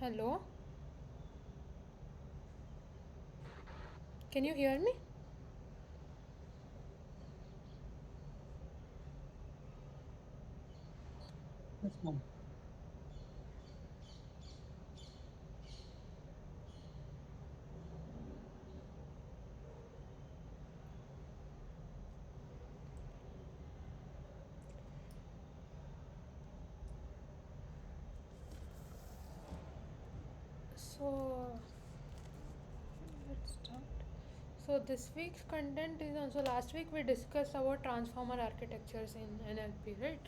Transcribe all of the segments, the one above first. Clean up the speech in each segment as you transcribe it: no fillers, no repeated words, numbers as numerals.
Hello, can you hear me? Yes, ma'am. So, let's start. So, this week's content is also last week we discussed about transformer architectures in NLP, right?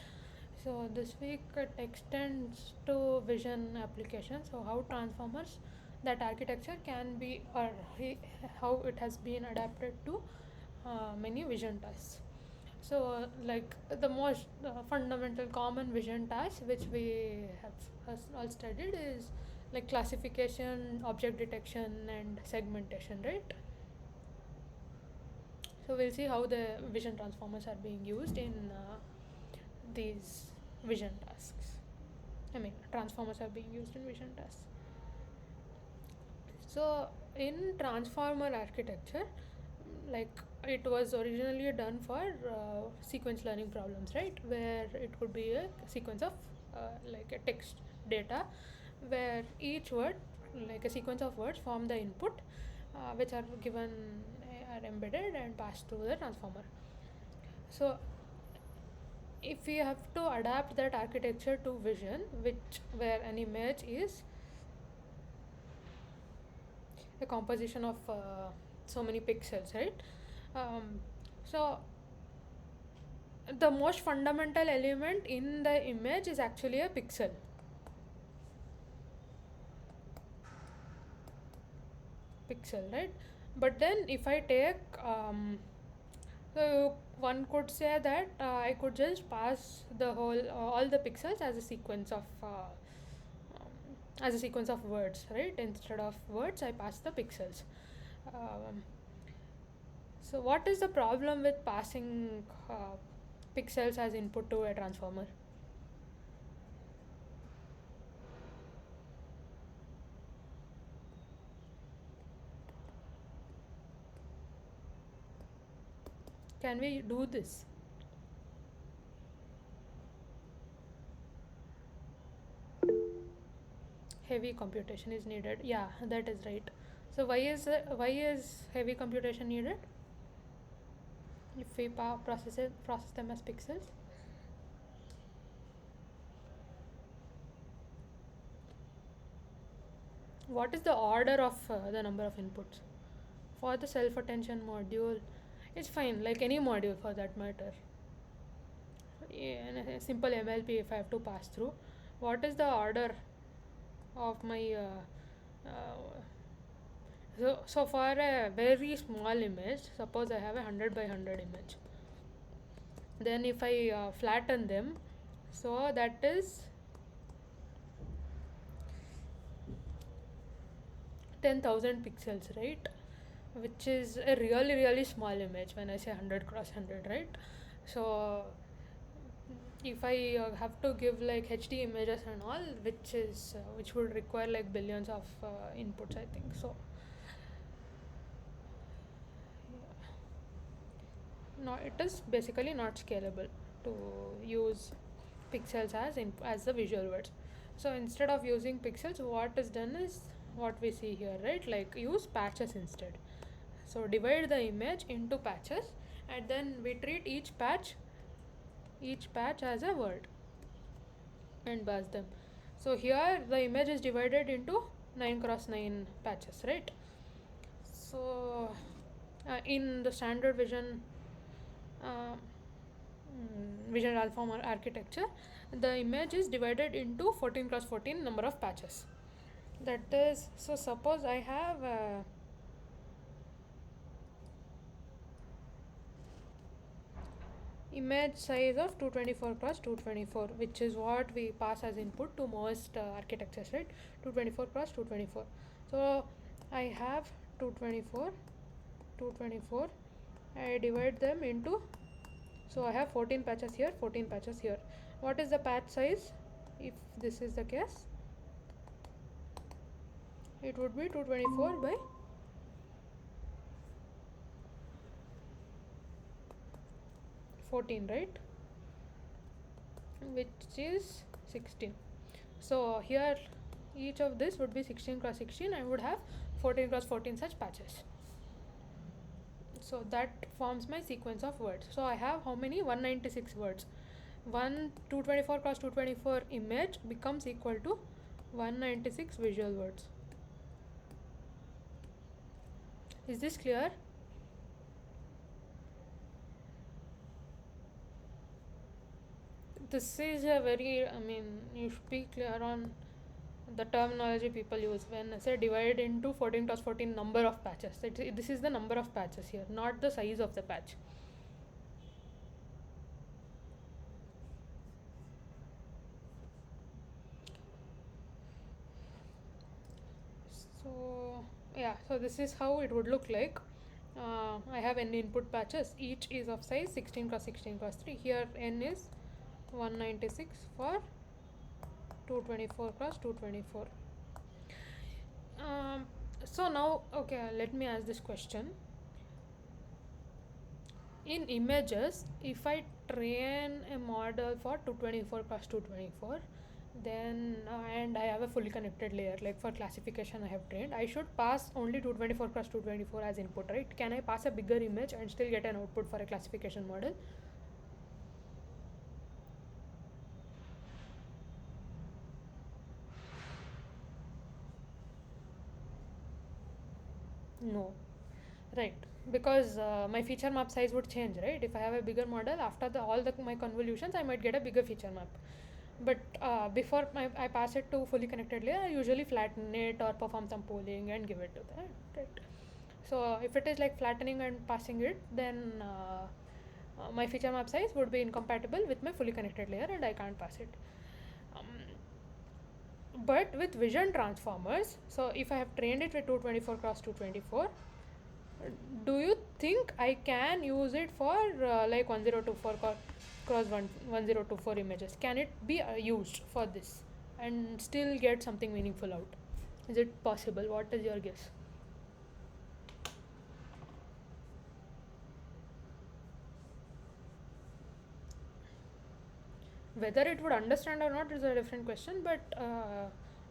So, this week it extends to vision application. So, how transformers that architecture can be or how it has been adapted to many vision tasks. So, like the most fundamental common vision task which we have all studied is like classification, object detection, and segmentation, right? So, we'll see how the vision transformers are being used in these vision tasks. I mean, transformers are being used in vision tasks. So, in transformer architecture, like it was originally done for sequence learning problems, right? Where it could be a sequence of like a text data, where each word, like a sequence of words, form the input, which are given, are embedded and passed through the transformer. So, if we have to adapt that architecture to vision, which where an image is a composition of so many pixels, right? Um, so the most fundamental element in the image is actually a pixel, right? But then if I take so one could say that I could just pass the whole all the pixels as a sequence of as a sequence of words, right? Instead of words I pass the pixels. um, so what is the problem with passing pixels as input to a transformer? Can we do this? Heavy computation is needed, yeah, that is right. So why is heavy computation needed if we process them as pixels? What is the order of the number of inputs for the self attention module? It's fine, like any module for that matter. In a simple MLP, if I have to pass through, what is the order of my so for a very small image, suppose I have a 100 by 100 image, then if I flatten them, so that is 10,000 pixels, right? Which is a really really small image when I say 100 cross 100, right? So if I have to give like HD images and all, which would require like billions of inputs, I think so. No, it is basically not scalable to use pixels as the visual words. So instead of using pixels, what is done is what we see here, right? Like use patches instead. So divide the image into patches, and then we treat each patch as a word and buzz them. So here the image is divided into 9 cross 9 patches, right? So in the standard uh, vision transformer architecture, the image is divided into 14 cross 14 number of patches. That is, so suppose I have image size of 224 cross 224, which is what we pass as input to most architectures, right? 224 cross 224. So I have 224, 224. I divide them into, so I have 14 patches here, 14 patches here. What is the patch size if this is the case? it would be 224 by 14, right? Which is 16. So here each of this would be 16 cross 16. I would have 14 cross 14 such patches. So that forms my sequence of words. So I have how many? 196 words. 224 cross 224 image becomes equal to 196 visual words. Is this clear? This is a very, I mean, you should be clear on the terminology people use when I say divide into 14 cross 14 number of patches. This is the number of patches here, not the size of the patch. So yeah, so this is how it would look like. I have n input patches, each is of size 16 cross 16 cross 3. Here n is 196 for 224 cross 224. So now, okay, let me ask this question. In images, if I train a model for 224 cross 224, then and I have a fully connected layer, like for classification I have trained, I should pass only 224 cross 224 as input, right? Can I pass a bigger image and still get an output for a classification model? No, right? Because my feature map size would change, right? If I have a bigger model, after my convolutions, I might get a bigger feature map. But before I pass it to fully connected layer, I usually flatten it or perform some pooling and give it to that, right? So if it is like flattening and passing it, then my feature map size would be incompatible with my fully connected layer and I can't pass it. But with vision transformers, so if I have trained it with 224 cross 224, do you think I can use it for like 1024 cross 1024 images? Can it be used for this and still get something meaningful out? Is it possible? What is your guess? Whether it would understand or not is a different question, but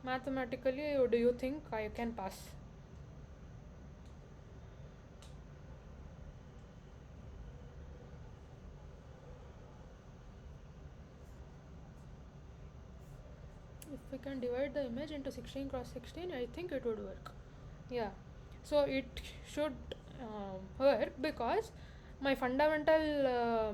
mathematically, do you think I can pass? If we can divide the image into 16 cross 16, I think it would work. Yeah, so it should work because my fundamental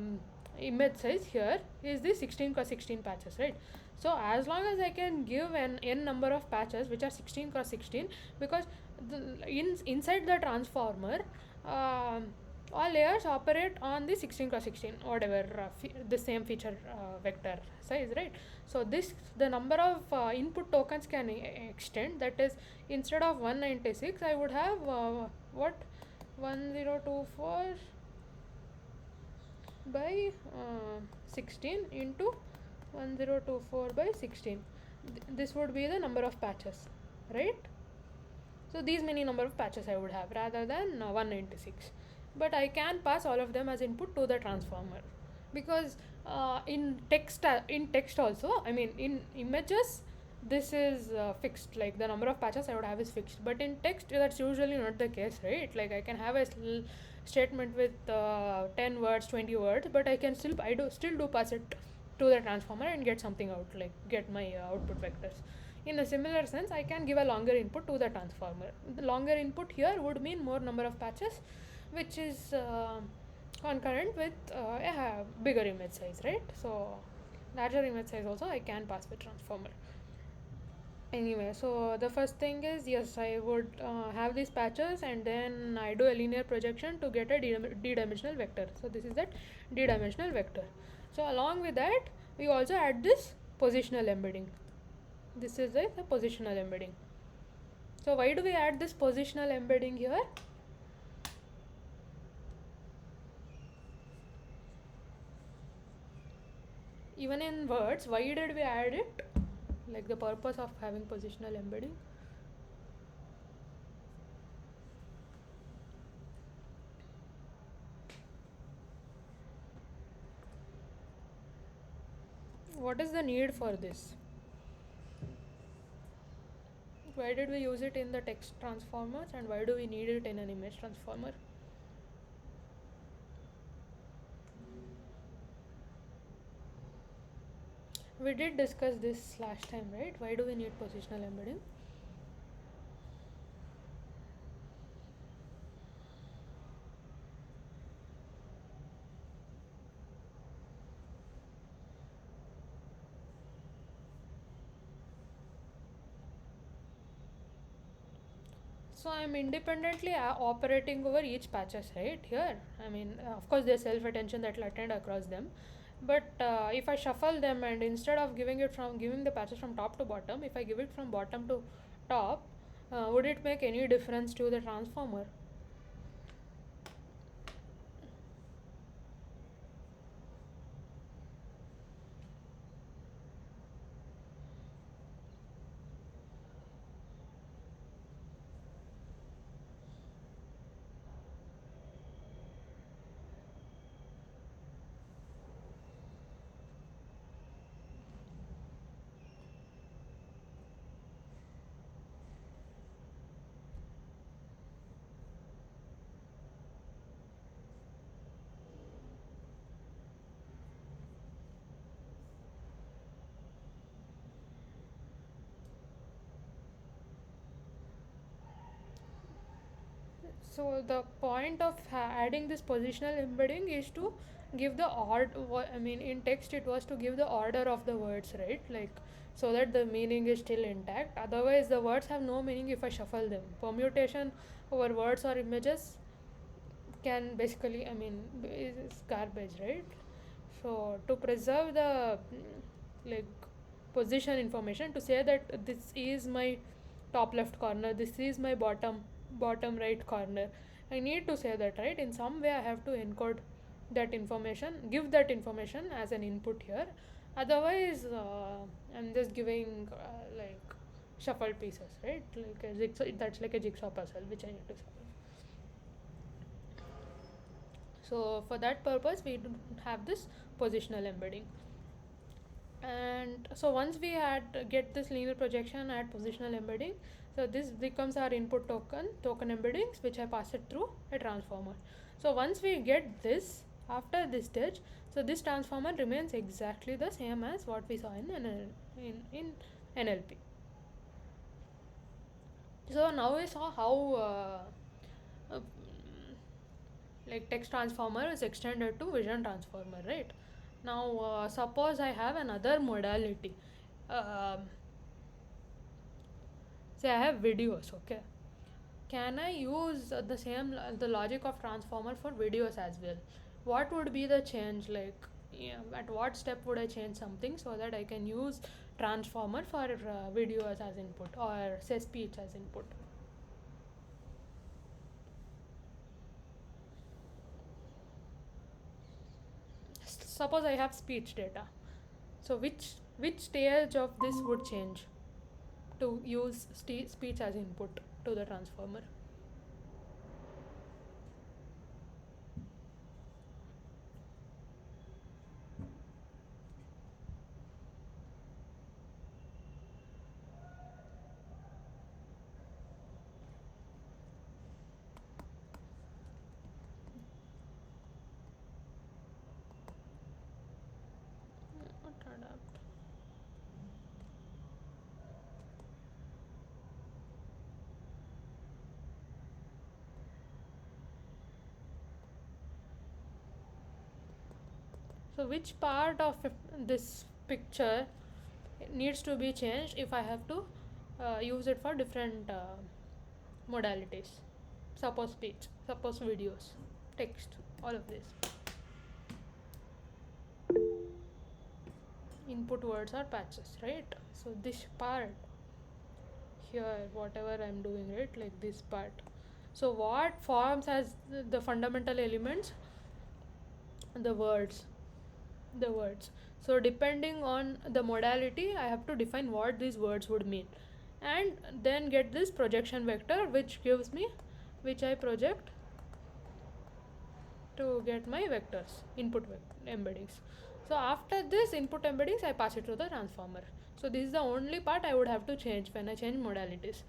image size here is the 16 cross 16 patches, right? So as long as I can give an n number of patches which are 16 cross 16, because inside the transformer, um, all layers operate on the 16 cross 16 whatever the same feature vector size, right? So this the number of input tokens can extend. That is, instead of 196 I would have what 1024 by 16 into 1024 by 16. This would be the number of patches, right? So these many number of patches I would have rather than 196. But I can pass all of them as input to the transformer, because in text also, I mean in images, this is fixed, like the number of patches I would have is fixed, but in text that's usually not the case, right? Like I can have a statement with 10 words, 20 words, but I still do pass it to the transformer and get something out, like get my output vectors. In a similar sense, I can give a longer input to the transformer. The longer input here would mean more number of patches, which is concurrent with a bigger image size, right? So larger image size also I can pass with transformer. Anyway, so the first thing is, yes, I would have these patches and then I do a linear projection to get a d-dimensional vector. So this is that d-dimensional vector. So along with that, we also add this positional embedding. This is the positional embedding. So why do we add this positional embedding here? Even in words, why did we add it? Like the purpose of having positional embedding? what is the need for this? Why did we use it in the text transformers, and why do we need it in an image transformer? We did discuss this last time, right? Why do we need positional embedding? So I'm independently operating over each patches, right? Here, I mean, of course, there's self attention that will attend across them, but if I shuffle them and instead of giving the patches from top to bottom, if I give it from bottom to top, would it make any difference to the transformer? So the point of adding this positional embedding is to give the I mean, in text it was to give the order of the words, right? Like, so that the meaning is still intact. Otherwise, the words have no meaning if I shuffle them. Permutation over words or images can basically, I mean, is garbage, right? So to preserve the like position information, to say that this is my top left corner, this is my bottom right corner, I need to say that, right? In some way I have to encode that information, give that information as an input here. Otherwise, I'm just giving like shuffled pieces, right? Like a jigsaw, that's like a jigsaw puzzle which I need to solve. So for that purpose we have this positional embedding. And so once we had get this linear projection at positional embedding, so this becomes our input token embeddings, which I pass it through a transformer. So once we get this, after this stage, so this transformer remains exactly the same as what we saw in in NLP. So now we saw how like text transformer is extended to vision transformer, right? Now suppose I have another modality. um, Say I have videos, okay? Can I use the logic of transformer for videos as well? What would be the change, like, yeah, at what step would I change something so that I can use transformer for videos as input, or say speech as input? Suppose I have speech data, so which stage of this would change to use speech as input to the transformer? Not adapt. So which part of this picture needs to be changed if I have to use it for different modalities? Suppose speech, suppose videos, text, all of this. Input words or patches, right? So this part here, whatever I'm doing, right, like this part. So what forms as the fundamental elements? The words. The words. So depending on the modality, I have to define what these words would mean, and then get this projection vector, which gives me, which I project to get my vectors, embeddings. So after this input embeddings, I pass it to the transformer. So this is the only part I would have to change when I change modalities.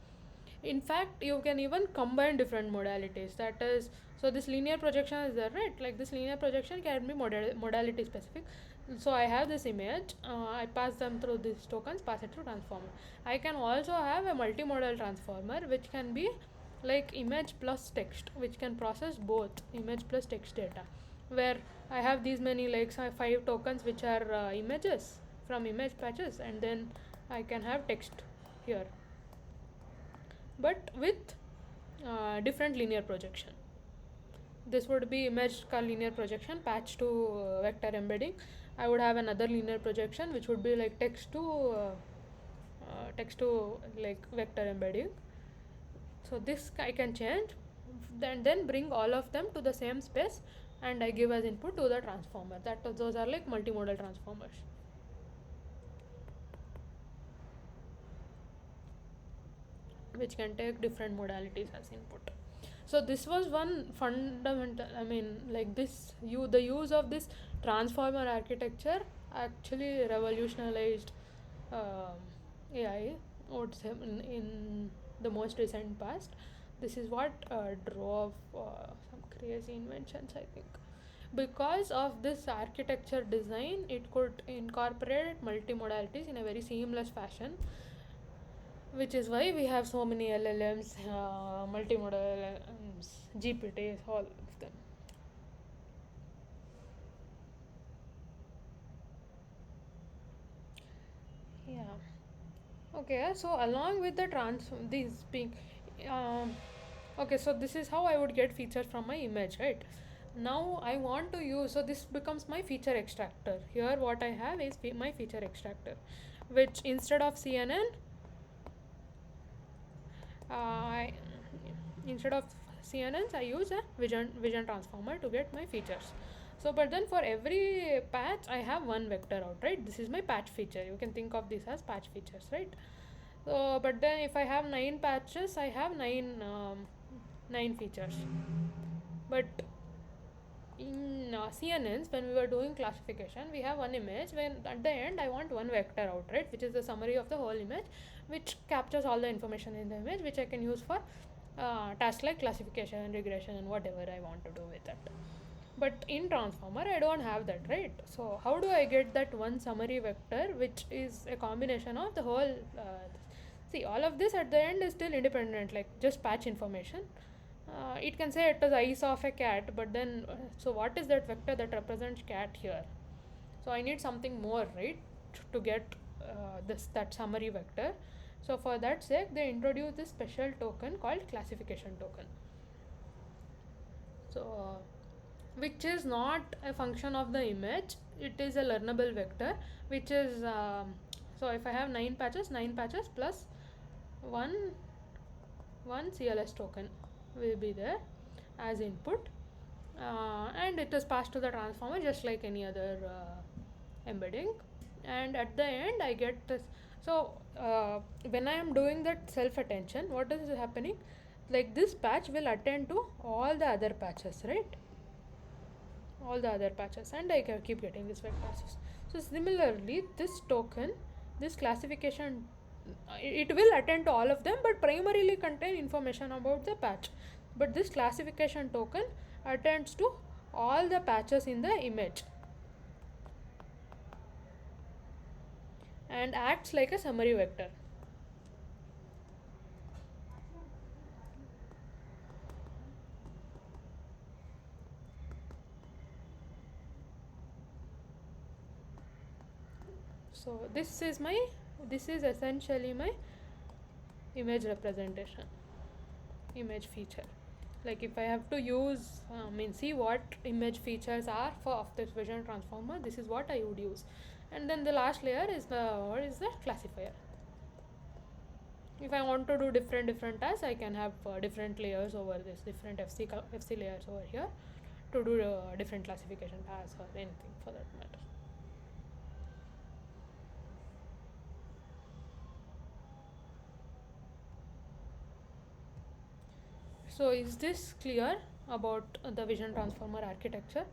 In fact, you can even combine different modalities. That is, so this linear projection is there, right? Like this linear projection can be modality specific. So I have this image, I pass them through these tokens, pass it to transformer. I can also have a multimodal transformer which can be like image plus text, which can process both image plus text data, where I have these many like 5 tokens which are images from image patches, and then I can have text here, but with different linear projection. This would be image linear projection patch to vector embedding. I would have another linear projection which would be like text to like vector embedding. So this I can change, then bring all of them to the same space, and I give as input to the transformer. Those are like multimodal transformers. Which can take different modalities as input. So this was one fundamental, I mean, like this the use of this transformer architecture actually revolutionized um, AI, I would say, in the most recent past. This is what drove some crazy inventions, I think. Because of this architecture design, it could incorporate multimodalities in a very seamless fashion, which is why we have so many LLMs, multimodal LLMs, GPTs, all of them. Yeah. Okay. So along with the these being, um, okay. So this is how I would get features from my image, right? Now I want to use. So this becomes my feature extractor. Here, what I have is my feature extractor, which instead of CNN, I instead of CNNs, I use a vision transformer to get my features. So, but then for every patch, I have one vector out, right? This is my patch feature. You can think of this as patch features, right? So, but then if I have 9 patches, I have nine features. But in CNNs, when we were doing classification, we have one image. When at the end, I want one vector out, right? Which is the summary of the whole image, which captures all the information in the image, which I can use for tasks like classification, regression, and whatever I want to do with it. But in transformer, I don't have that, right? So how do I get that one summary vector, which is a combination of the whole? See, all of this at the end is still independent, like just patch information. It can say it is eyes of a cat, but then so what is that vector that represents cat here? So I need something more, right, to get this that summary vector. So for that sake, they introduce this special token called classification token. So which is not a function of the image, it is a learnable vector, which is so if I have 9 patches plus one one CLS token will be there as input, and it is passed to the transformer just like any other embedding, and at the end I get this. So when I am doing that self attention, what is happening, like this patch will attend to all the other patches, right? All the other patches, and I can keep getting this vectors. So similarly, this token, this classification, it will attend to all of them, but primarily contain information about the patch. But this classification token attends to all the patches in the image and acts like a summary vector. So this is essentially my image representation, image feature. Like if I have to use see what image features are for of this vision transformer, this is what I would use. And then the last layer is the classifier. If I want to do different tasks, I can have different layers over this, different FC layers over here to do different classification tasks or anything for that matter. So is this clear about the vision transformer architecture?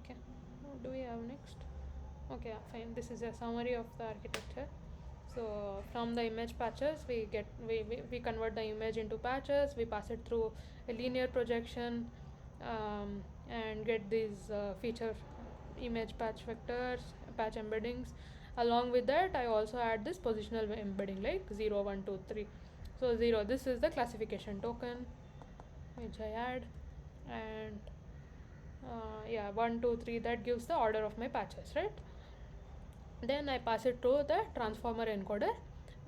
Okay, what do we have next? Okay, yeah, fine. This is a summary of the architecture. So from the image patches, we convert the image into patches. We pass it through a linear projection, and get these feature image patch vectors, patch embeddings. Along with that, I also add this positional embedding like 0, 1, 2, 3. So 0, this is the classification token which I add, and yeah, 1, 2, 3, that gives the order of my patches, right? Then I pass it to the transformer encoder,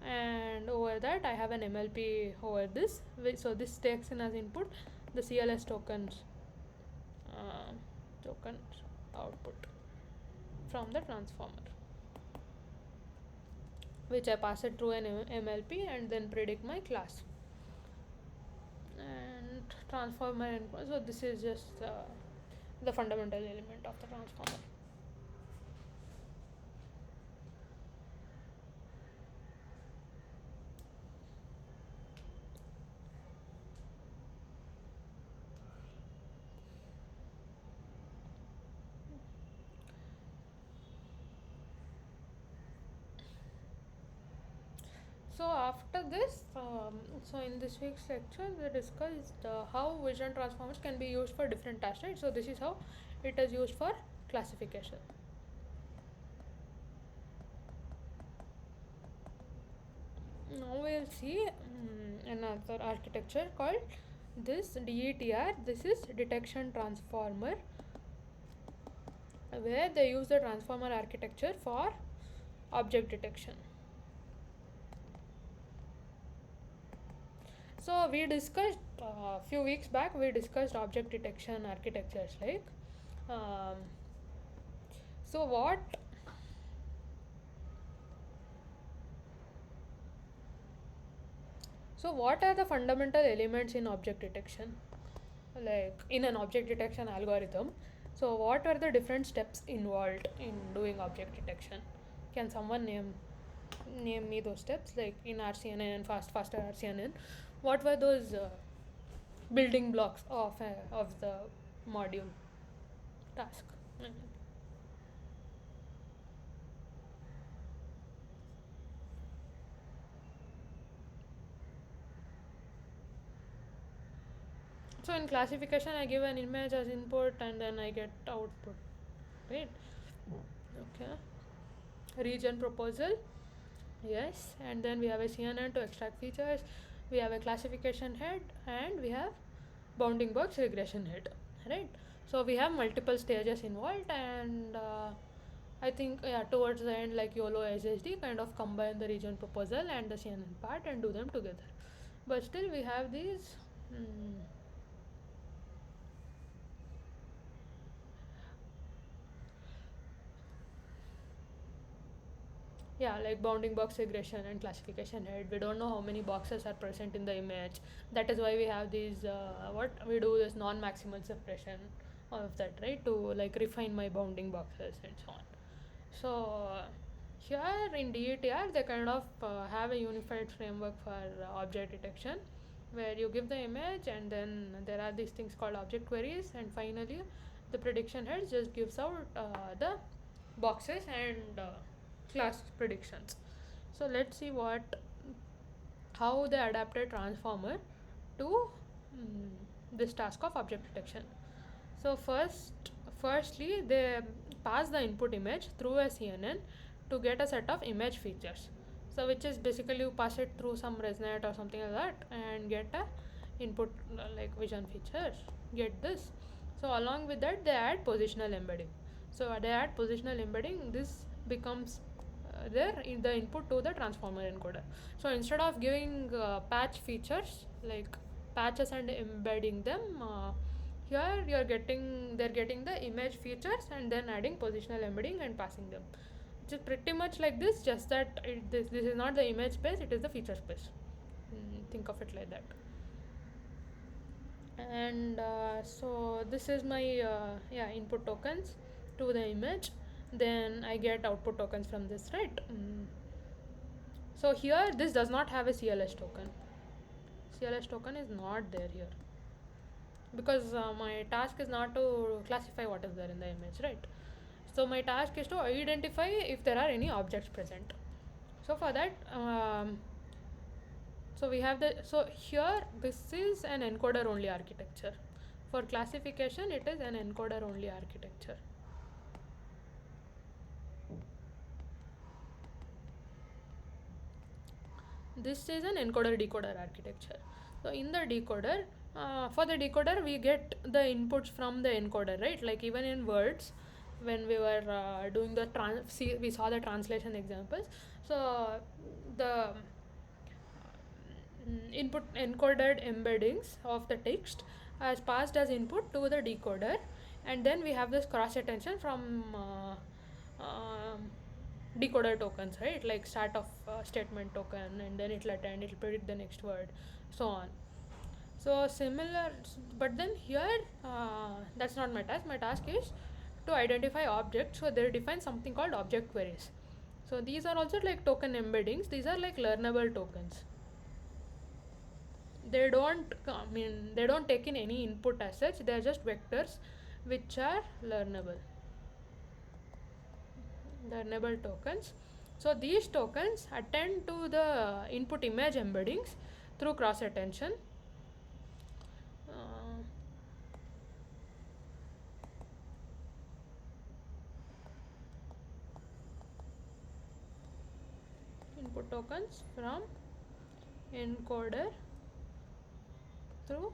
and over that I have an MLP over this. So this takes in as input the CLS uh, tokens output from the transformer, which I pass it through an MLP and then predict my class and transformer encoder. So this is just the fundamental element of the transformer. So after this, so in this week's lecture, we discussed how vision transformers can be used for different tasks. Right? So this is how it is used for classification. Now we'll see another architecture called this DETR. This is detection transformer, where they use the transformer architecture for object detection. So we discussed a few weeks back. We discussed object detection architectures like. Um, so what are the fundamental elements in object detection? Like in an object detection algorithm. So what are the different steps involved in doing object detection? Can someone name me those steps, like in RCNN and faster RCNN? What were those building blocks of the module task? So in classification, I give an image as input and then I get output, right? Okay. Region proposal, yes, and then we have a CNN to extract features. We have a classification head, and we have bounding box regression head, right? So we have multiple stages involved, and I think, yeah, towards the end, like YOLO SSD kind of combine the region proposal and the CNN part and do them together. But still, we have these. Mm, yeah, like bounding box regression and classification head, we don't know how many boxes are present in the image. That is why we have these what we do is non-maximal suppression of that, right, to like refine my bounding boxes and so on. So here in DETR, they kind of have a unified framework for object detection, where you give the image and then there are these things called object queries, and finally the prediction head just gives out the boxes and class predictions. So let's see how they adapted transformer to this task of object detection. So firstly they pass the input image through a CNN to get a set of image features. So which is basically you pass it through some ResNet or something like that and get a input like vision features. Get this. So along with that they add positional embedding. So they add positional embedding. This becomes there in the input to the transformer encoder. So instead of giving patch features like patches and embedding them, here they're getting the image features and then adding positional embedding and passing them. Which is pretty much like this, just that this is not the image space, it is the feature space. Think of it like that. And so this is my input tokens to the image. Then I get output tokens from this, right? So here this does not have a CLS token. CLS token is not there here. because my task is not to classify what is there in the image, right? So my task is to identify if there are any objects present. So for that, so we have the, so here this is an encoder only architecture. For classification, it is an encoder only architecture. This is an encoder decoder architecture. So in the decoder, for the decoder we get the inputs from the encoder, right? Like even in words, when we were doing the we saw the translation examples. So the input encoded embeddings of the text as passed as input to the decoder, and then we have this cross attention from decoder tokens, right? Like start of statement token, and then it'll attend, it'll predict the next word, so on. So similar, but then here that's not my task. My task is to identify objects. So they define something called object queries. So these are also like token embeddings. These are like learnable tokens. They don't, they don't take in any input as such. They are just vectors which are learnable tokens. So these tokens attend to the input image embeddings through cross attention. Input tokens from encoder through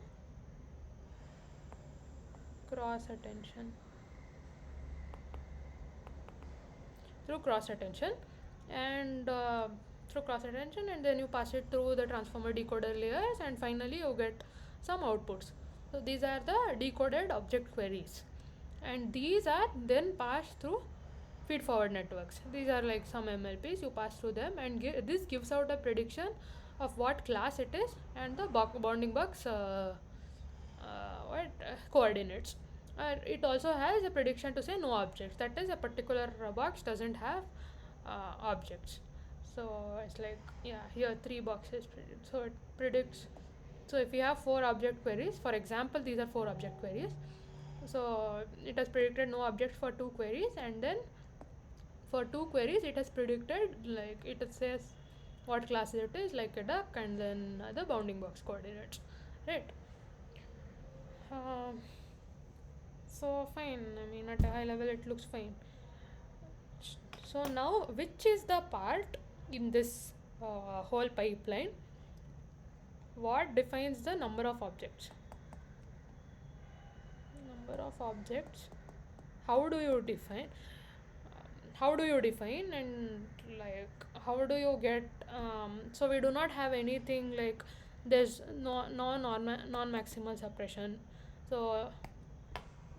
cross attention. And through cross attention, and then you pass it through the transformer decoder layers, and finally you get some outputs. So these are the decoded object queries, and these are then passed through feed forward networks. These are like some MLPs, you pass through them, and this gives out a prediction of what class it is and the bounding box coordinates. It also has a prediction to say no objects, that is a particular box doesn't have objects. So it's like, yeah, here 3 boxes so it predicts. So if you have 4 object queries, for example, these are 4 object queries, so it has predicted no objects for 2 queries, and then for 2 queries it has predicted, like it says what class it is, like a duck, and then the bounding box coordinates, right? So fine, I mean at a high level it looks fine. So now, which is the part in this whole pipeline, what defines the number of objects? How do you define, and like how do you get, so we do not have anything like, there's non maximal suppression. So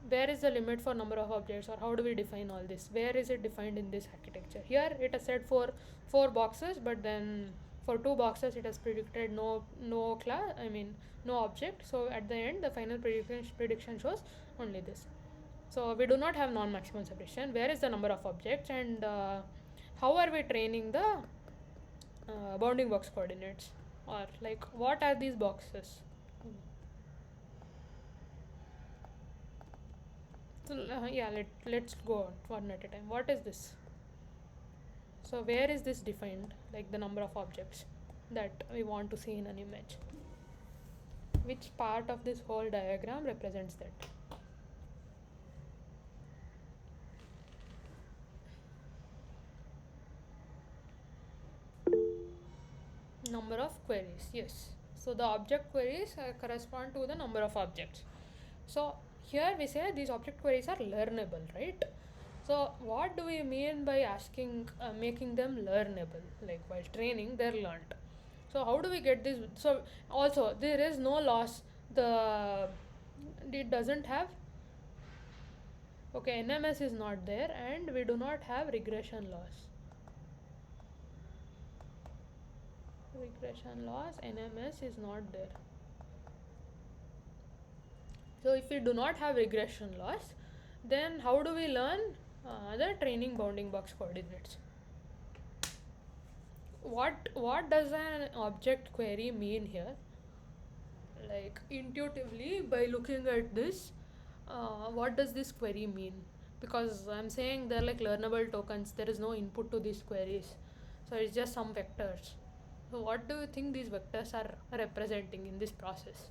where is the limit for number of objects, or how do we define all this? Where is it defined in this architecture? Here it has said for 4 boxes, but then for 2 boxes it has predicted no class, I mean no object. So at the end the final prediction shows only this. So we do not have non-maximal suppression. Where is the number of objects, and how are we training the bounding box coordinates, or like what are these boxes? So yeah, let's go one at a time. What is this? So where is this defined, like the number of objects that we want to see in an image? Which part of this whole diagram represents that? Number of queries, yes. So the object queries correspond to the number of objects. So here we say these object queries are learnable, right? So what do we mean by asking, making them learnable? Like while training, they're learned. So how do we get this? So also there is no loss. It doesn't have. Okay, NMS is not there, and we do not have regression loss. NMS is not there. So if we do not have regression loss, then how do we learn the training bounding box coordinates? What does an object query mean here? like intuitively by looking at this, what does this query mean? Because I'm saying they're like learnable tokens, there is no input to these queries, so it's just some vectors. So what do you think these vectors are representing in this process?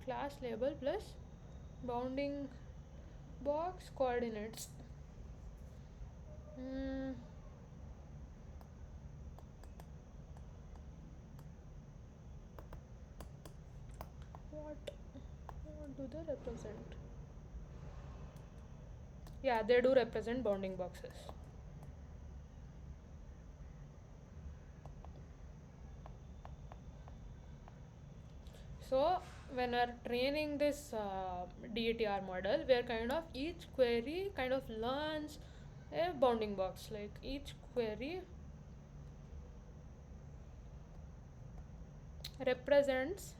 Class label plus bounding box coordinates. Hmm. What do they represent? Yeah, they do represent bounding boxes. So when we're training this DETR model, where kind of each query kind of learns a bounding box. Like each query represents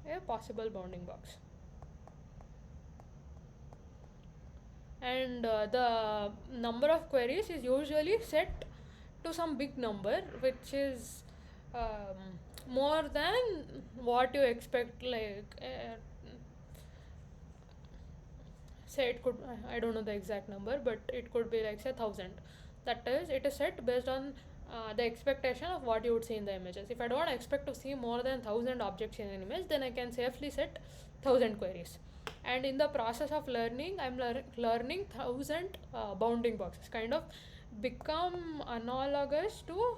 a possible bounding box, and the number of queries is usually set to some big number, which is more than what you expect. Like say it could, I don't know the exact number, but it could be like say 1,000. That is, it is set based on the expectation of what you would see in the images. If I don't expect to see more than 1,000 objects in an image, then I can safely set 1,000 queries. And in the process of learning, I'm learning 1,000 bounding boxes, kind of become analogous to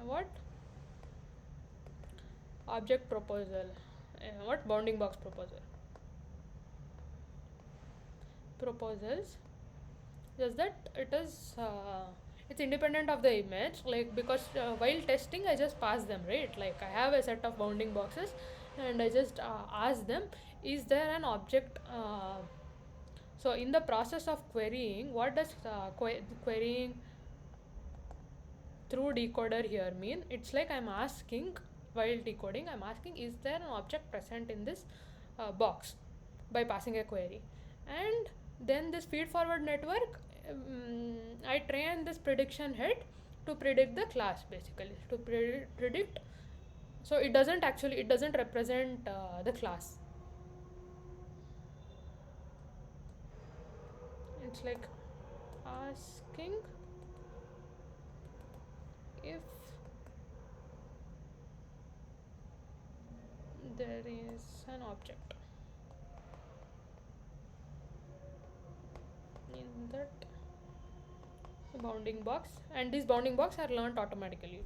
what object proposal, what bounding box proposals. Just that it is it's independent of the image, like because while testing I just pass them, right? Like I have a set of bounding boxes and I just ask them, is there an object so in the process of querying, what does querying through decoder here mean? It's like I'm asking, while decoding I'm asking, is there an object present in this box, by passing a query. And then this feed forward network, I train this prediction head to predict the class, basically to predict. So it doesn't represent the class. It's like asking if there is an object in that bounding box, and these bounding box are learned automatically.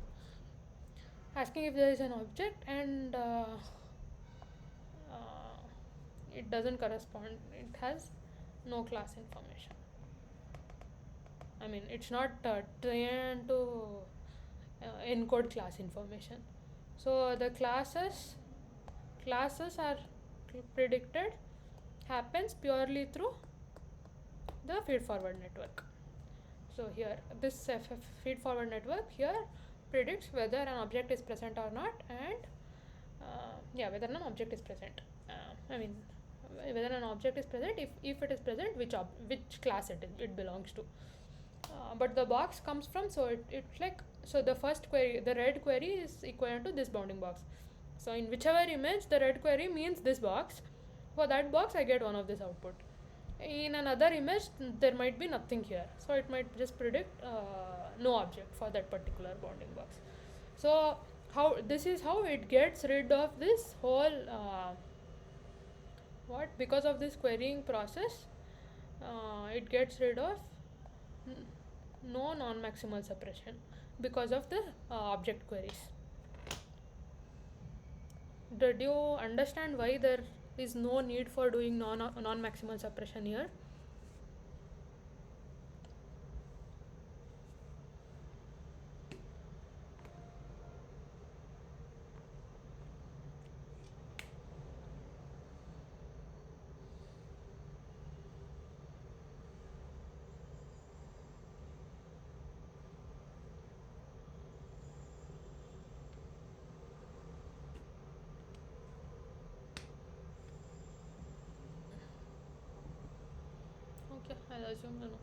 Asking if there is an object, and uh, it doesn't correspond, it has no class information. I mean, it's not trained to encode class information. So the classes are predicted happens purely through the feed forward network. So here this feed forward network here predicts whether an object is present or not, and yeah, whether an object is present. I mean, whether an object is present, if it is present, which class it belongs to. But the box comes from, so it's like, so the first query, the red query is equivalent to this bounding box. So in whichever image the red query means this box, for that box I get one of this output. In another image there might be nothing here, so it might just predict no object for that particular bounding box. So how this is how it gets rid of this whole what because of this querying process, it gets rid of no non-maximal suppression because of the object queries. Did you understand why there is no need for doing non-maximal suppression here? Okay, I'll assume you know.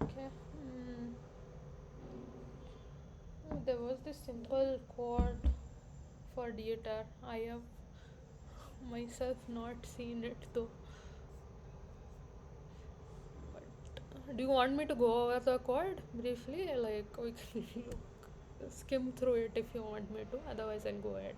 Okay. There was this simple code for data. I have myself not seen it though. But do you want me to go over the code briefly? Like we can skim through it if you want me to. Otherwise, I'll go ahead.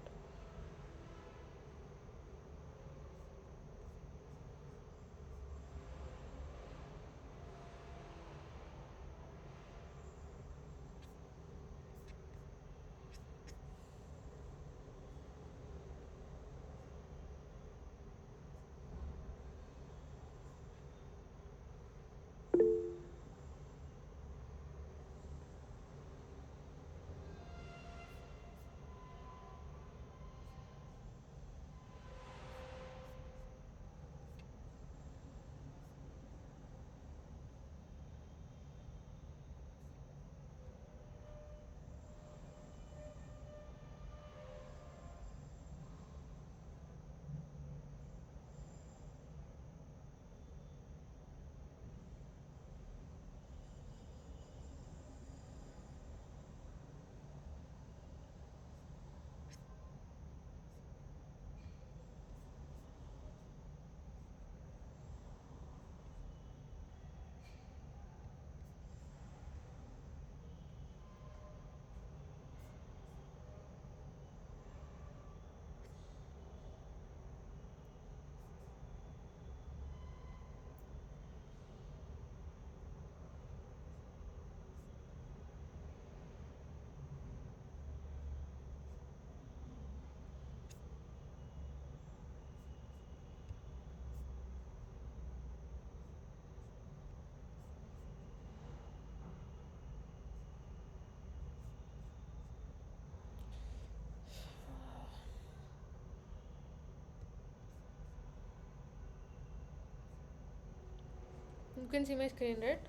You can see my screen, right?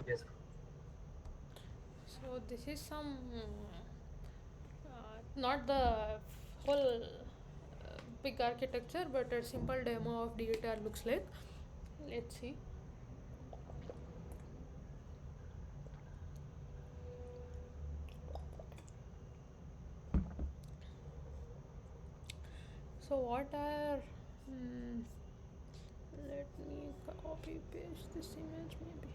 Yes. So this is some not the whole big architecture, but a simple demo of DTR looks like. Let's see. So what are let me copy paste this image maybe.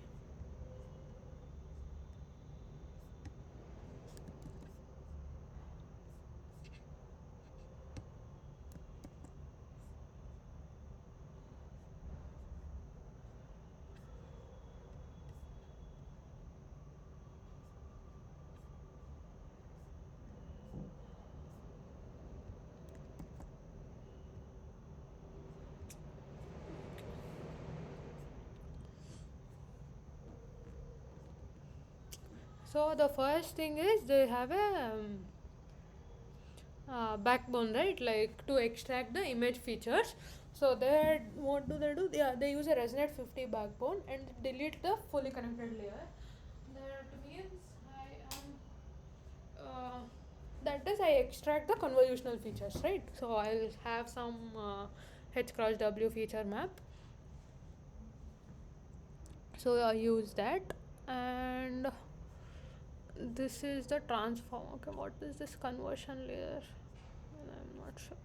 So the first thing is they have a backbone, right? Like to extract the image features. So they what do they do? Yeah, they use a ResNet 50 backbone and delete the fully connected layer. That means that is I extract the convolutional features, right? So I'll have some H cross W feature map. So I use that, and this is the transform. Okay, what is this conversion layer? I'm not sure.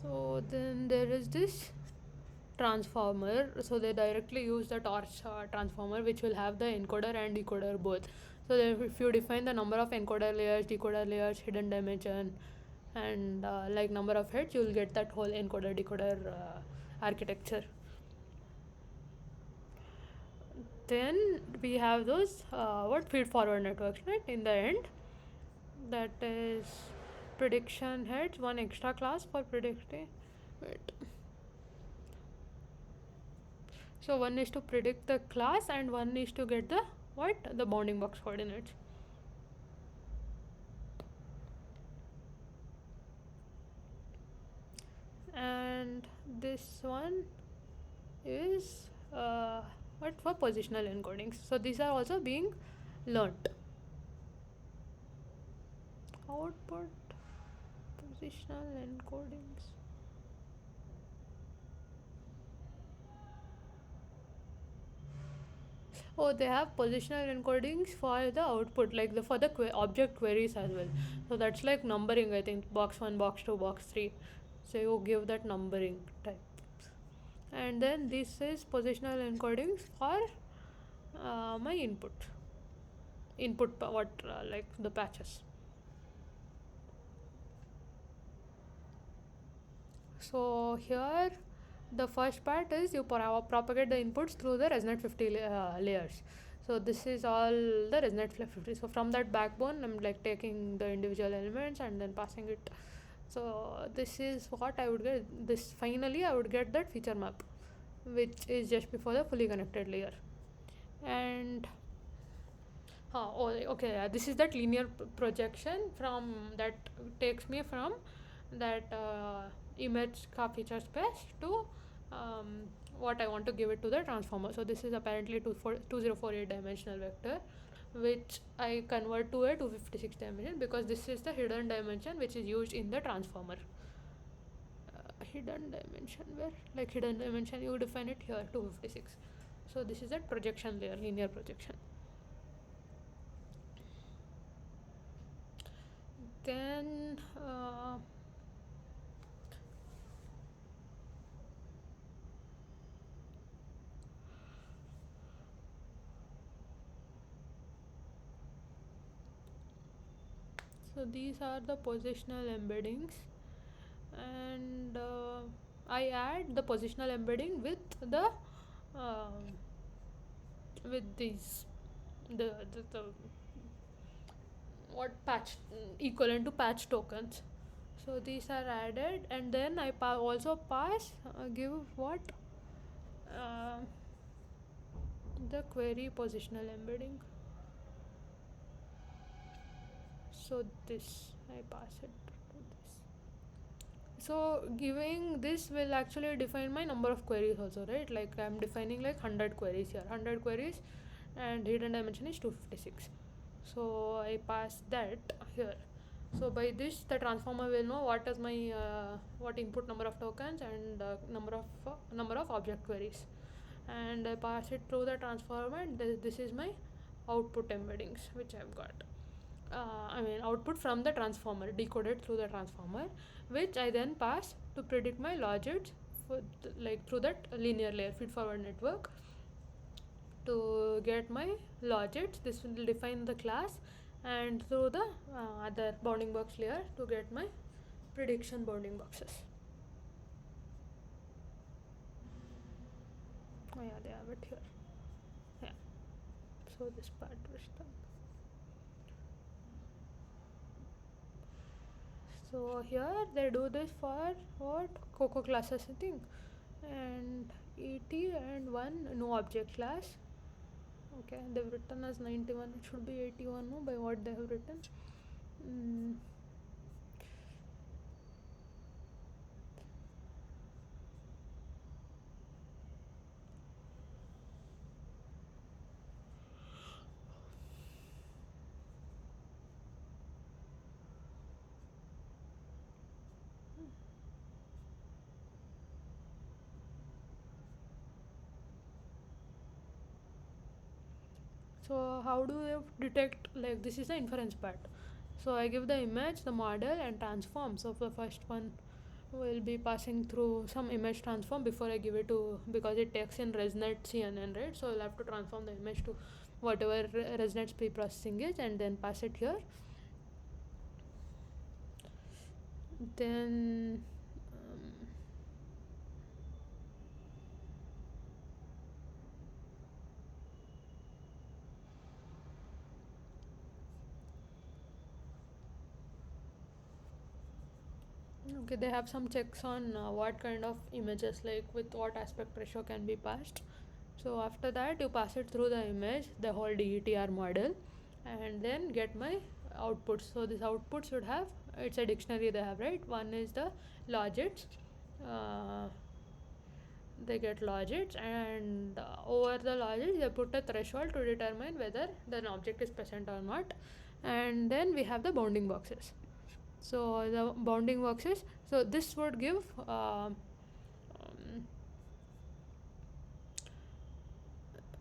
So then there is this transformer. So they directly use the torch transformer, which will have the encoder and decoder both. So if you define the number of encoder layers, decoder layers, hidden dimension, and like number of heads, you'll get that whole encoder decoder architecture. Then we have those what feed forward networks, right? In the end, that is prediction heads, one extra class for predicting. Wait. So one is to predict the class and one is to get the what? The bounding box coordinates. And this this one is what for positional encodings. So these are also being learnt. Output positional encodings. Oh, they have positional encodings for the output, like the for the object queries as well. So that's like numbering. I think box one, box two, box three. So you give that numbering type. And then this is positional encodings for my input what like the patches. So here the first part is you propagate the inputs through the ResNet 50 layers. So this is all the ResNet 50. So from that backbone I'm like taking the individual elements and then passing it. So this is what I would get. This finally I would get that feature map, which is just before the fully connected layer. And oh, okay. This is that linear projection from that takes me from that image ka feature space to what I want to give it to the transformer. So this is apparently 2048 dimensional vector, which I convert to a 256 dimension because this is the hidden dimension which is used in the transformer. Hidden dimension where like hidden dimension you define it here 256. So this is a projection layer, linear projection. Then so these are the positional embeddings, and I add the positional embedding uh, with these the what patch equivalent to patch tokens. So these are added, and then I also pass give what uh, the query positional embedding. So this I pass it to this. So giving this will actually define my number of queries also, right? Like I'm defining like 100 queries here, 100 queries, and hidden dimension is 256. So I pass that here. So by this the transformer will know what is my what input number of tokens and number of object queries, and I pass it through the transformer, and this is my output embeddings which I've got. I mean output from the transformer decoded through the transformer, which I then pass to predict my logits for like through that linear layer feed forward network to get my logits. This will define the class, and through the other bounding box layer to get my prediction bounding boxes. Oh yeah, they have it here. Yeah. So this part was done. So here they do this for what Coco classes I think, and 80 and one no object class. Okay, they've written as 91. It should be 81 no, by what they have written. Mm. So how do you detect, like this is the inference part. So I give the image, the model and transform. So the first one will be passing through some image transform before I give it to, because it takes in ResNet CNN, right? So I'll have to transform the image to whatever ResNet's pre-processing is and then pass it here. Then okay, they have some checks on what kind of images, like with what aspect ratio can be passed. So after that you pass it through the image, the whole DETR model, and then get my outputs. So this output should have, it's a dictionary they have, right? One is the logits, uh, they get logits, and over the logits they put a threshold to determine whether the object is present or not. And then we have the bounding boxes. So the bounding boxes, so this would give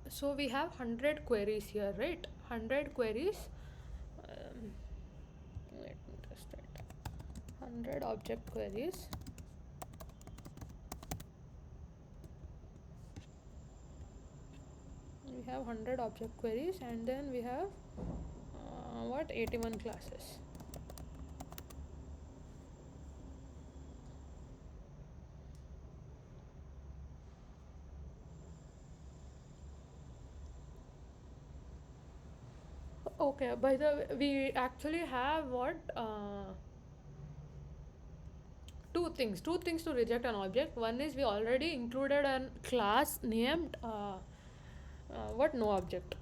so we have 100 queries here, right? 100 queries. um, Let me just write 100 object queries. We have 100 object queries, and then we have what 81 classes. Okay, by the way, we actually have what two things to reject an object. One is we already included a class named what no object.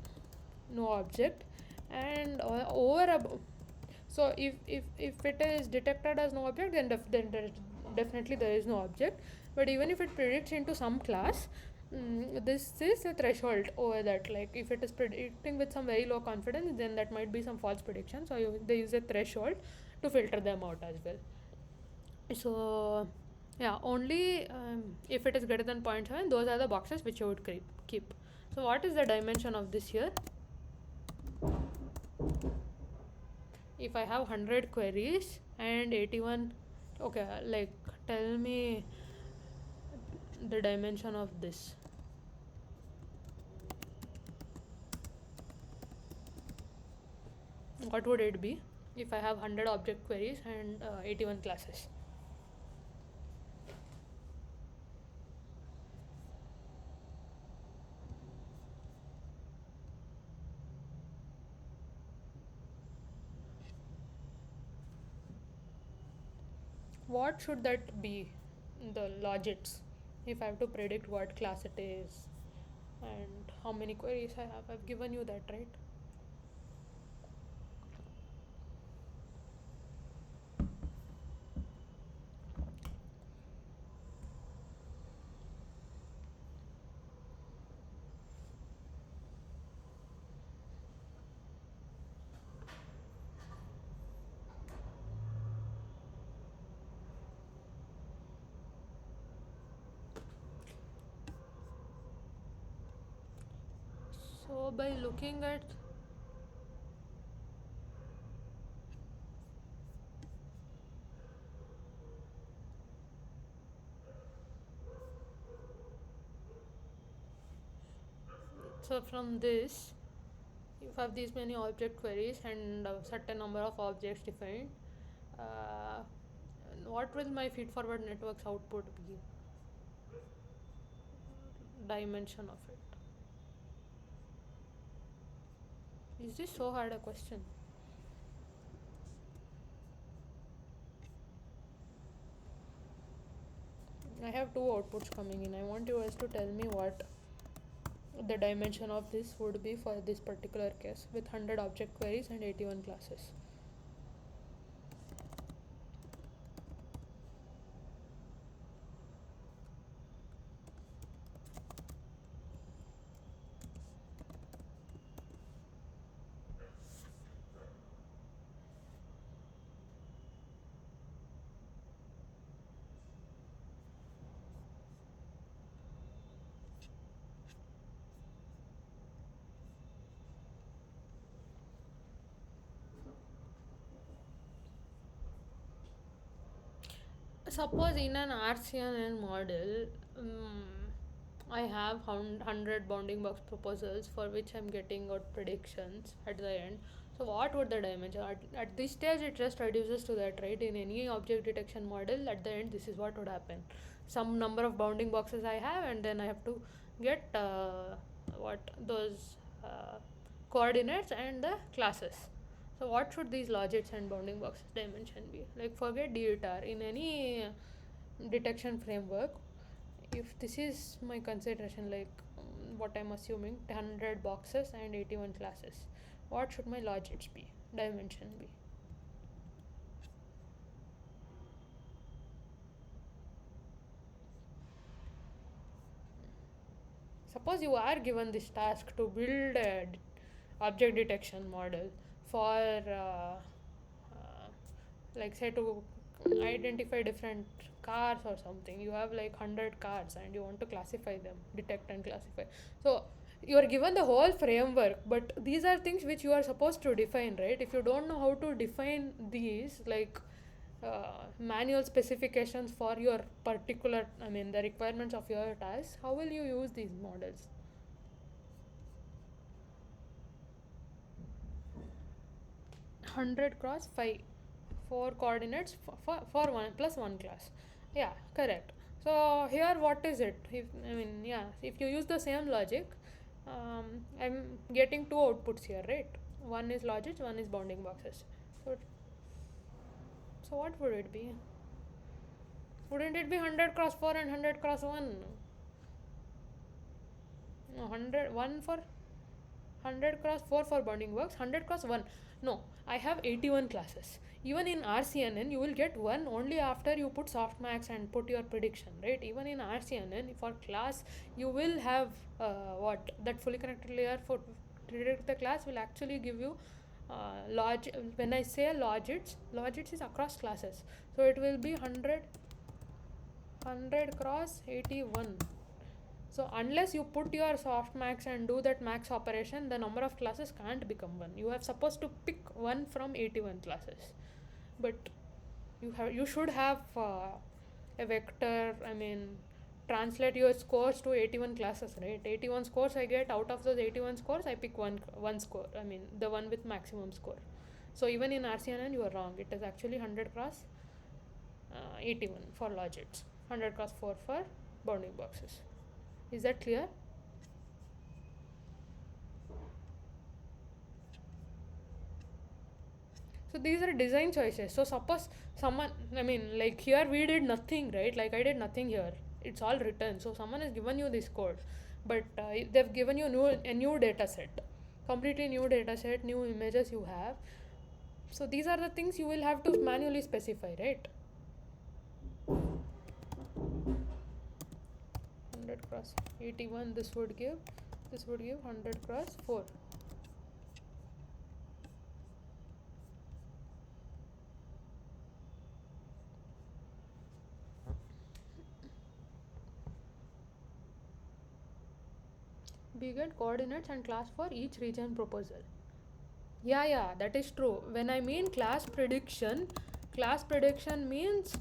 And so if it is detected as no object, then definitely there is no object. But even if it predicts into some class, this is a threshold over that. Like if it is predicting with some very low confidence, then that might be some false prediction, so they use a threshold to filter them out as well. So yeah, only if it is greater than 0.7, those are the boxes which you would keep. So what is the dimension of this here? If I have 100 queries and 81, okay, like tell me the dimension of this. What would it be if I have 100 object queries and 81 classes? What should that be, the logits, if I have to predict what class it is and how many queries I have? I've given you that, right? So by looking at so from this, if I have these many object queries and a certain number of objects defined, uh, what will my feed forward network's output be? Dimension of it. Is this so hard a question? I have two outputs coming in. I want you guys to tell me what the dimension of this would be for this particular case with 100 object queries and 81 classes. Suppose in an RCNN model, I have 100 bounding box proposals for which I'm getting out predictions at the end. So what would the dimension? At this stage, it just reduces to that, right? In any object detection model, at the end, this is what would happen. Some number of bounding boxes I have, and then I have to get what those coordinates and the classes. So what should these logits and bounding boxes dimension be? Like forget DETR in any detection framework. If this is my consideration, like what I'm assuming, 100 boxes and 81 classes, what should my logits be? Dimension be? suppose you are given this task to build a object detection model for like say to identify different cars or something. You have like 100 cars and you want to classify them, detect and classify. So you are given the whole framework, but these are things which you are supposed to define, right? If you don't know how to define these, like manual specifications for your particular, I mean the requirements of your task, how will you use these models? 100 cross 5, 4 coordinates for 1 plus 1 class. Yeah, correct. So here what is it? If, I mean, yeah, if you use the same logic, I'm getting two outputs here, right? One is logits, one is bounding boxes. So, so what would it be? Wouldn't it be 100 cross 4 and 100 cross 1? No, 100, 1 for 100 cross 4 for bounding box, 100 cross 1. No, I have 81 classes. Even in RCNN, you will get 1 only after you put softmax and put your prediction, right? Even in RCNN, for class, you will have what? That fully connected layer for predict the class will actually give you when I say logits is across classes. So it will be 100 cross 81. So unless you put your softmax and do that max operation, the number of classes can't become 1. You are supposed to pick 1 from 81 classes. But you should have a vector, I mean translate your scores to 81 classes, right? 81 scores I get. Out of those 81 scores, I pick one score, I mean the one with maximum score. So even in RCNN you are wrong. It is actually 100 cross 81 for logits, 100 cross 4 for bounding boxes. Is that clear? So these are design choices. So suppose someone, I mean like here we did nothing, right? Like I did nothing here. It's all written. So someone has given you this code, but they've given you a new data set, completely new data set, new images you have. So these are the things you will have to manually specify, right? 100 cross 81, this would give 100 cross 4. We get coordinates and class for each region proposal. Yeah, that is true. When I mean class prediction means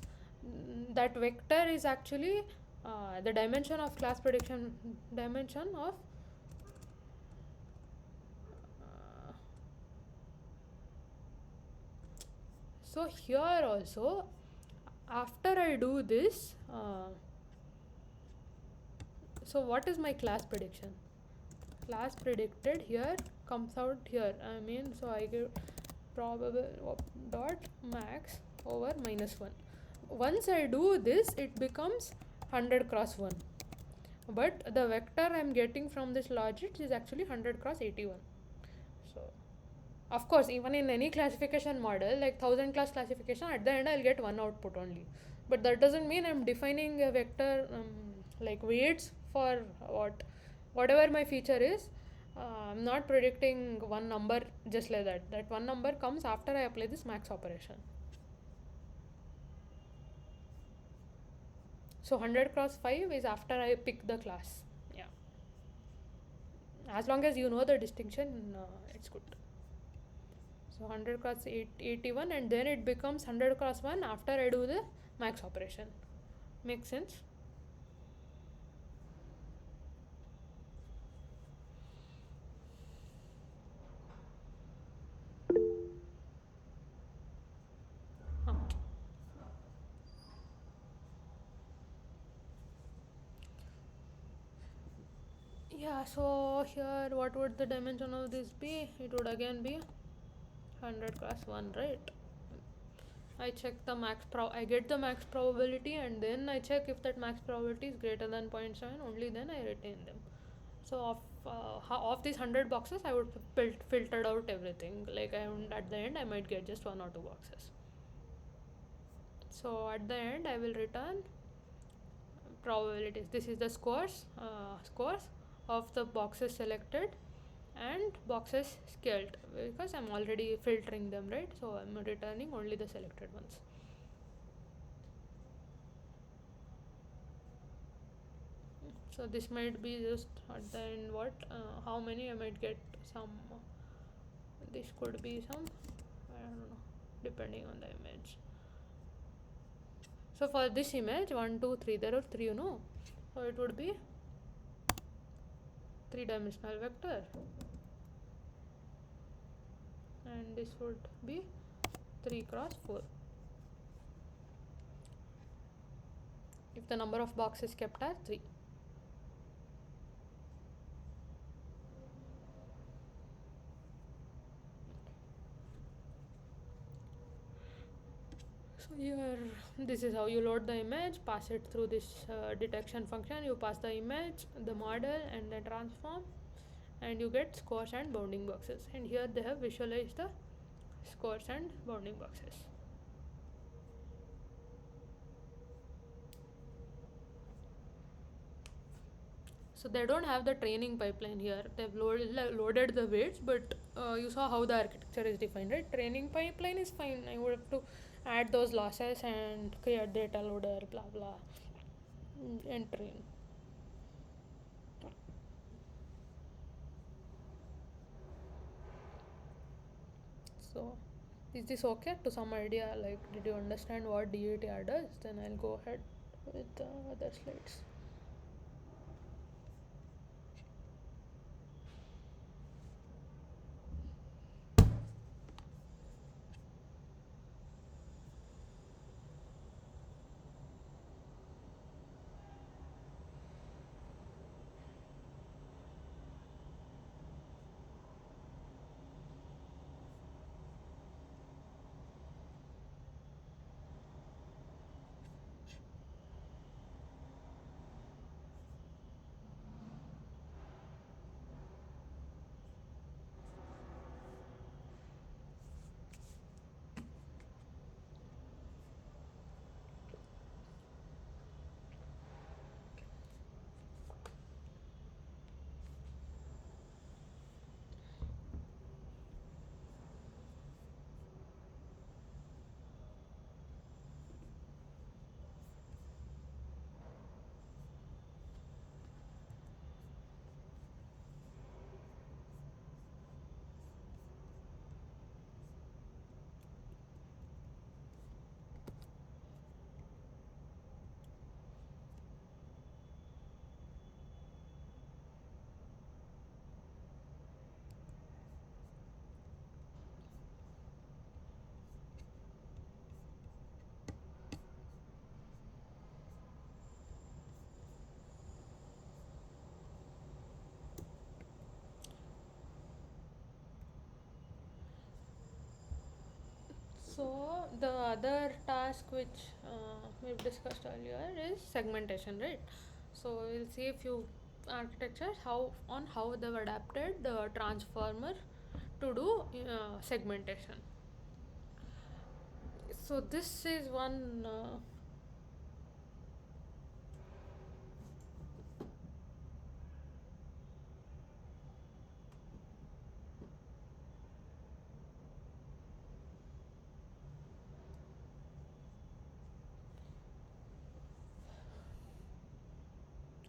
that vector is actually the dimension of class prediction, dimension of so here also, after I do this, so what is my class prediction? Class predicted here comes out here. I mean, so I give probable dot max over -1. Once I do this, it becomes 100 cross 1. But the vector I'm getting from this logit is actually 100 cross 81. So, of course, even in any classification model, like 1000 class classification, at the end I'll get one output only. But that doesn't mean I'm defining a vector like weights for whatever my feature is. I'm not predicting one number just like that. That one number comes after I apply this max operation. So 100 cross 5 is after I pick the class. Yeah. As long as you know the distinction, it's good. So 100 cross 81 and then it becomes 100 cross 1 after I do the max operation. Makes sense? Yeah, so here what would the dimension of this be? It would again be 100 cross 1, right? I check the I get the max probability and then I check if that max probability is greater than 0.7, only then I retain them. So of these 100 boxes I would filtered out everything. Like at the end I might get just 1 or 2 boxes. So at the end I will return probabilities. This is the scores of the boxes selected and boxes scaled, because I'm already filtering them, right? So I'm returning only the selected ones. So this might be just at the end what how many I might get some. This could be some, I don't know, depending on the image. So for this image 1 2 3, there are 3, so it would be 3-dimensional vector, and this would be 3 cross 4 if the number of boxes kept are 3. So here, this is how you load the image, pass it through this detection function. You pass the image, the model, and the transform, and you get scores and bounding boxes. And here they have visualized the scores and bounding boxes. So they don't have the training pipeline here. They've loaded the weights, but you saw how the architecture is defined, right? Training pipeline is fine. I would have to add those losses and create data loader, blah blah, and train. So is this okay to some idea? Like, did you understand what DETR does? Then I'll go ahead with the other slides. So the other task which we've discussed earlier is segmentation, right? So we'll see a few architectures how they've adapted the transformer to do segmentation. So this is one.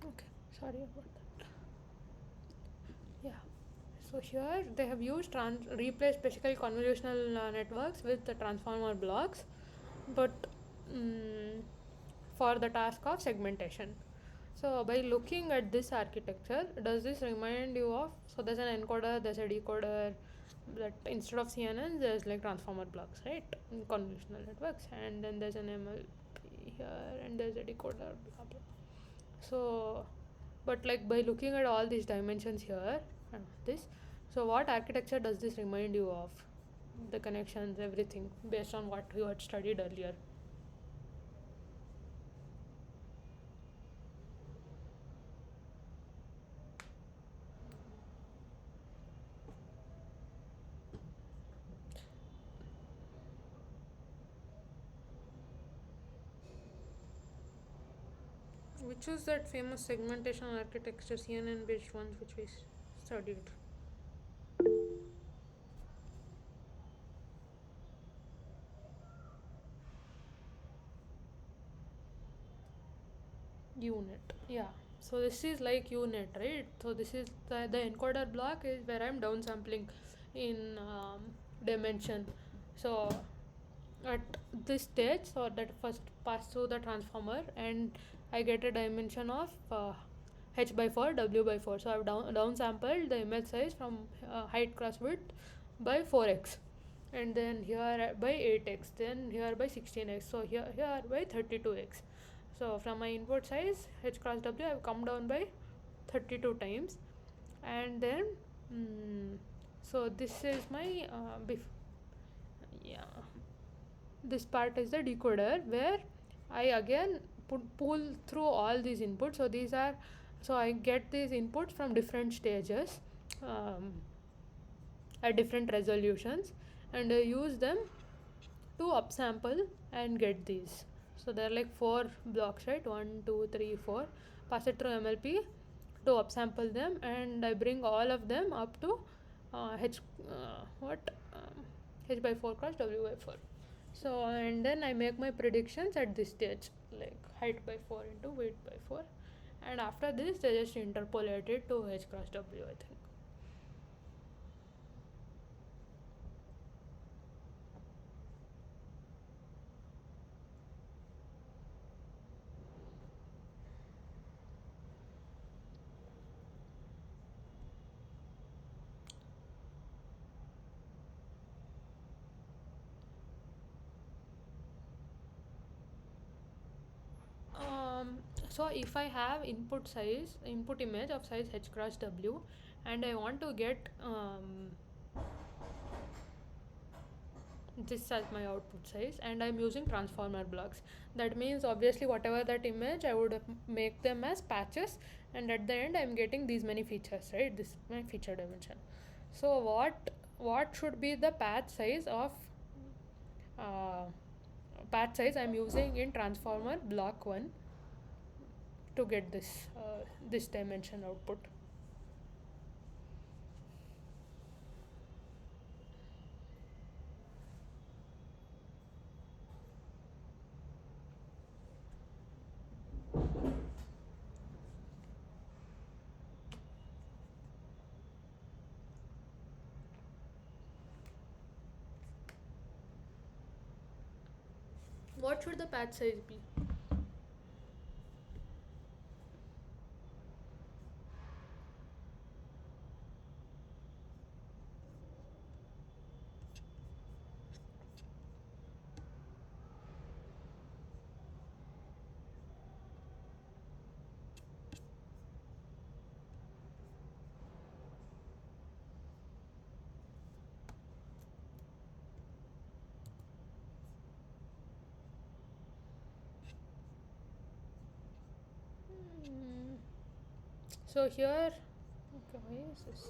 Okay, sorry about that. Yeah. So here they have used replaced basically convolutional networks with the transformer blocks, but mm for the task of segmentation. So by looking at this architecture, does this remind you of, so there's an encoder, there's a decoder, that instead of CNN there's like transformer blocks, right? In convolutional networks, and then there's an MLP here, and there's a decoder, blah blah. So, but like by looking at all these dimensions here and this, so what architecture does this remind you of? The connections, everything, based on what you had studied earlier. Which which is that famous segmentation architecture CNN based ones which we studied? Unit, yeah. So this is like unit, right? So this is the encoder block is where I'm downsampling in dimension. So at this stage, so that first pass through the transformer and I get a dimension of h by 4 w by 4. So I've downsampled the image size from height cross width by 4x, and then here by 8x, then here by 16x, so here by 32x. So from my input size h cross w I've come down by 32 times, and then so this is my yeah, this part is the decoder where I again pull through all these inputs. So these are, so I get these inputs from different stages, um, at different resolutions, and I use them to upsample and get these. So there are like 4 blocks, right? 1, 2, 3, 4. Pass it through MLP to upsample them, and I bring all of them up to h what h by 4 cross w by 4. So and then I make my predictions at this stage, like height by 4 into width by 4, and after this they just interpolate it to h cross w, I think. Um, so if I have input image of size h cross w, and I want to get this as my output size, and I'm using transformer blocks, that means obviously whatever that image I would make them as patches, and at the end I'm getting these many features, right? This is my feature dimension. So what should be the uh, patch size I'm using in transformer block 1 to get this dimension output? What should the patch size be? Mm, so here, okay, why is this?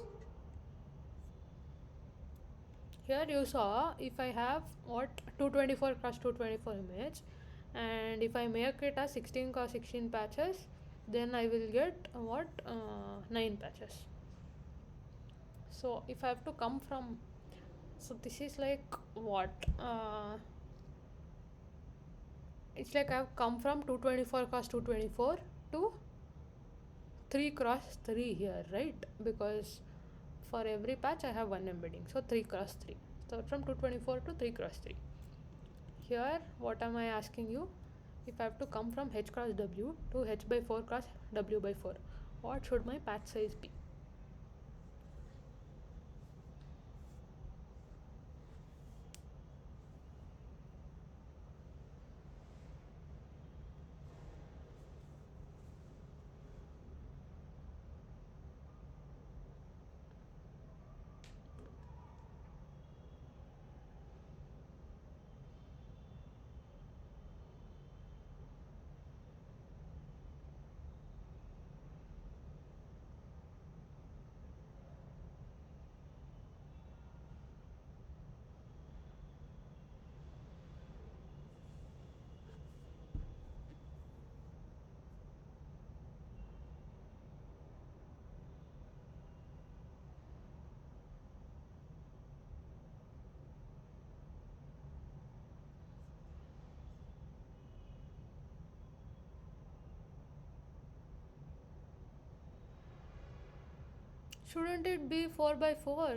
Here you saw if I have what 224 cross 224 image, and if I make it as 16 cross 16 patches, then I will get what 9 patches. So if I have to come from, so this is like what it's like I've come from 224 cross 224 to 3 cross 3 here, right? Because for every patch I have one embedding, so 3 cross 3. So from 224 to 3 cross 3. Here what am I asking you? If I have to come from h cross w to h by 4 cross w by 4, what should my patch size be? Shouldn't it be 4 by 4?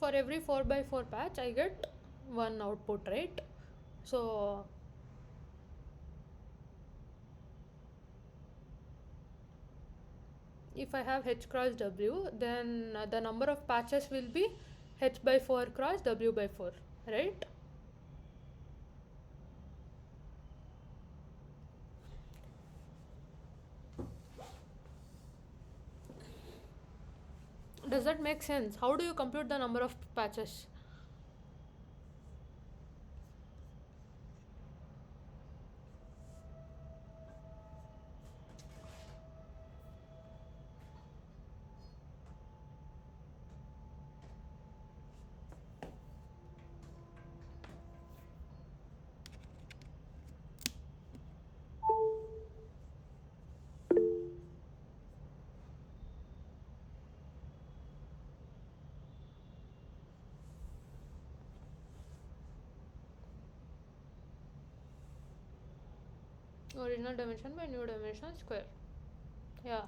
For every 4 by 4 patch, I get one output, right? So if I have H cross W, then the number of patches will be H by 4 cross W by 4, right? Does that make sense? How do you compute the number of patches? Original dimension by new dimension square. Yeah.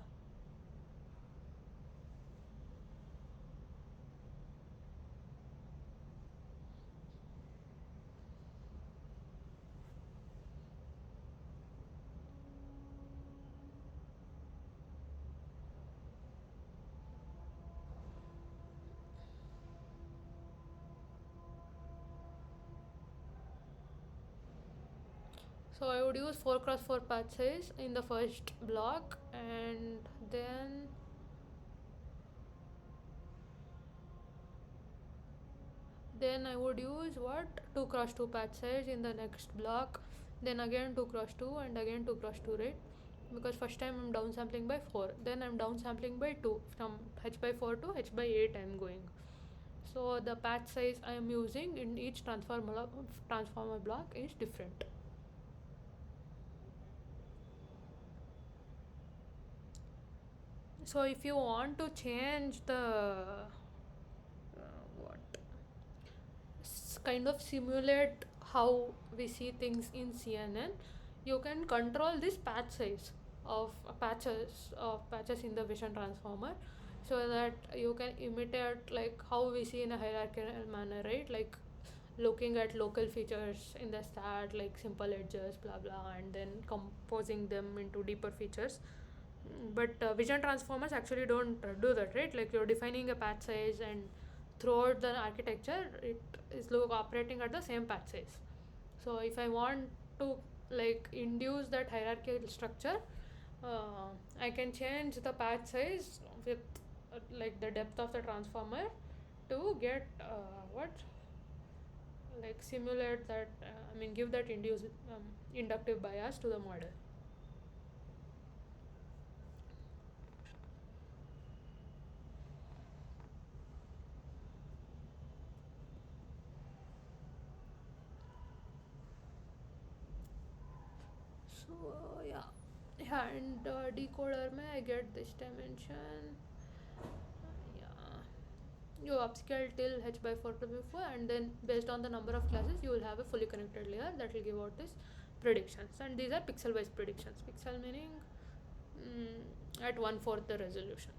So I would use 4 cross 4 patches in the first block, and then I would use what, 2 cross 2 patches in the next block, then again 2 cross 2 and again 2 cross 2, right? Because first time I'm downsampling by 4, then I'm downsampling by 2, from H by 4 to H by 8 I'm going. So the patch size I am using in each transformer block is different. So if you want to change the what kind of simulate how we see things in CNN, you can control this patch size of patches in the vision transformer, so that you can imitate like how we see in a hierarchical manner, right? Like looking at local features in the start, like simple edges, blah blah, and then composing them into deeper features. But vision transformers actually don't do that, right? Like you're defining a patch size, and throughout the architecture it is operating at the same patch size. So if I want to like induce that hierarchical structure, I can change the patch size with like the depth of the transformer to get what like simulate that, give that inductive bias to the model. So yeah, and decoder may I get this dimension. Yeah, you upscale till H by 4 to b 4, and then based on the number of classes you will have a fully connected layer that will give out this predictions, and these are pixel wise predictions. Pixel meaning at 1/4 the resolution,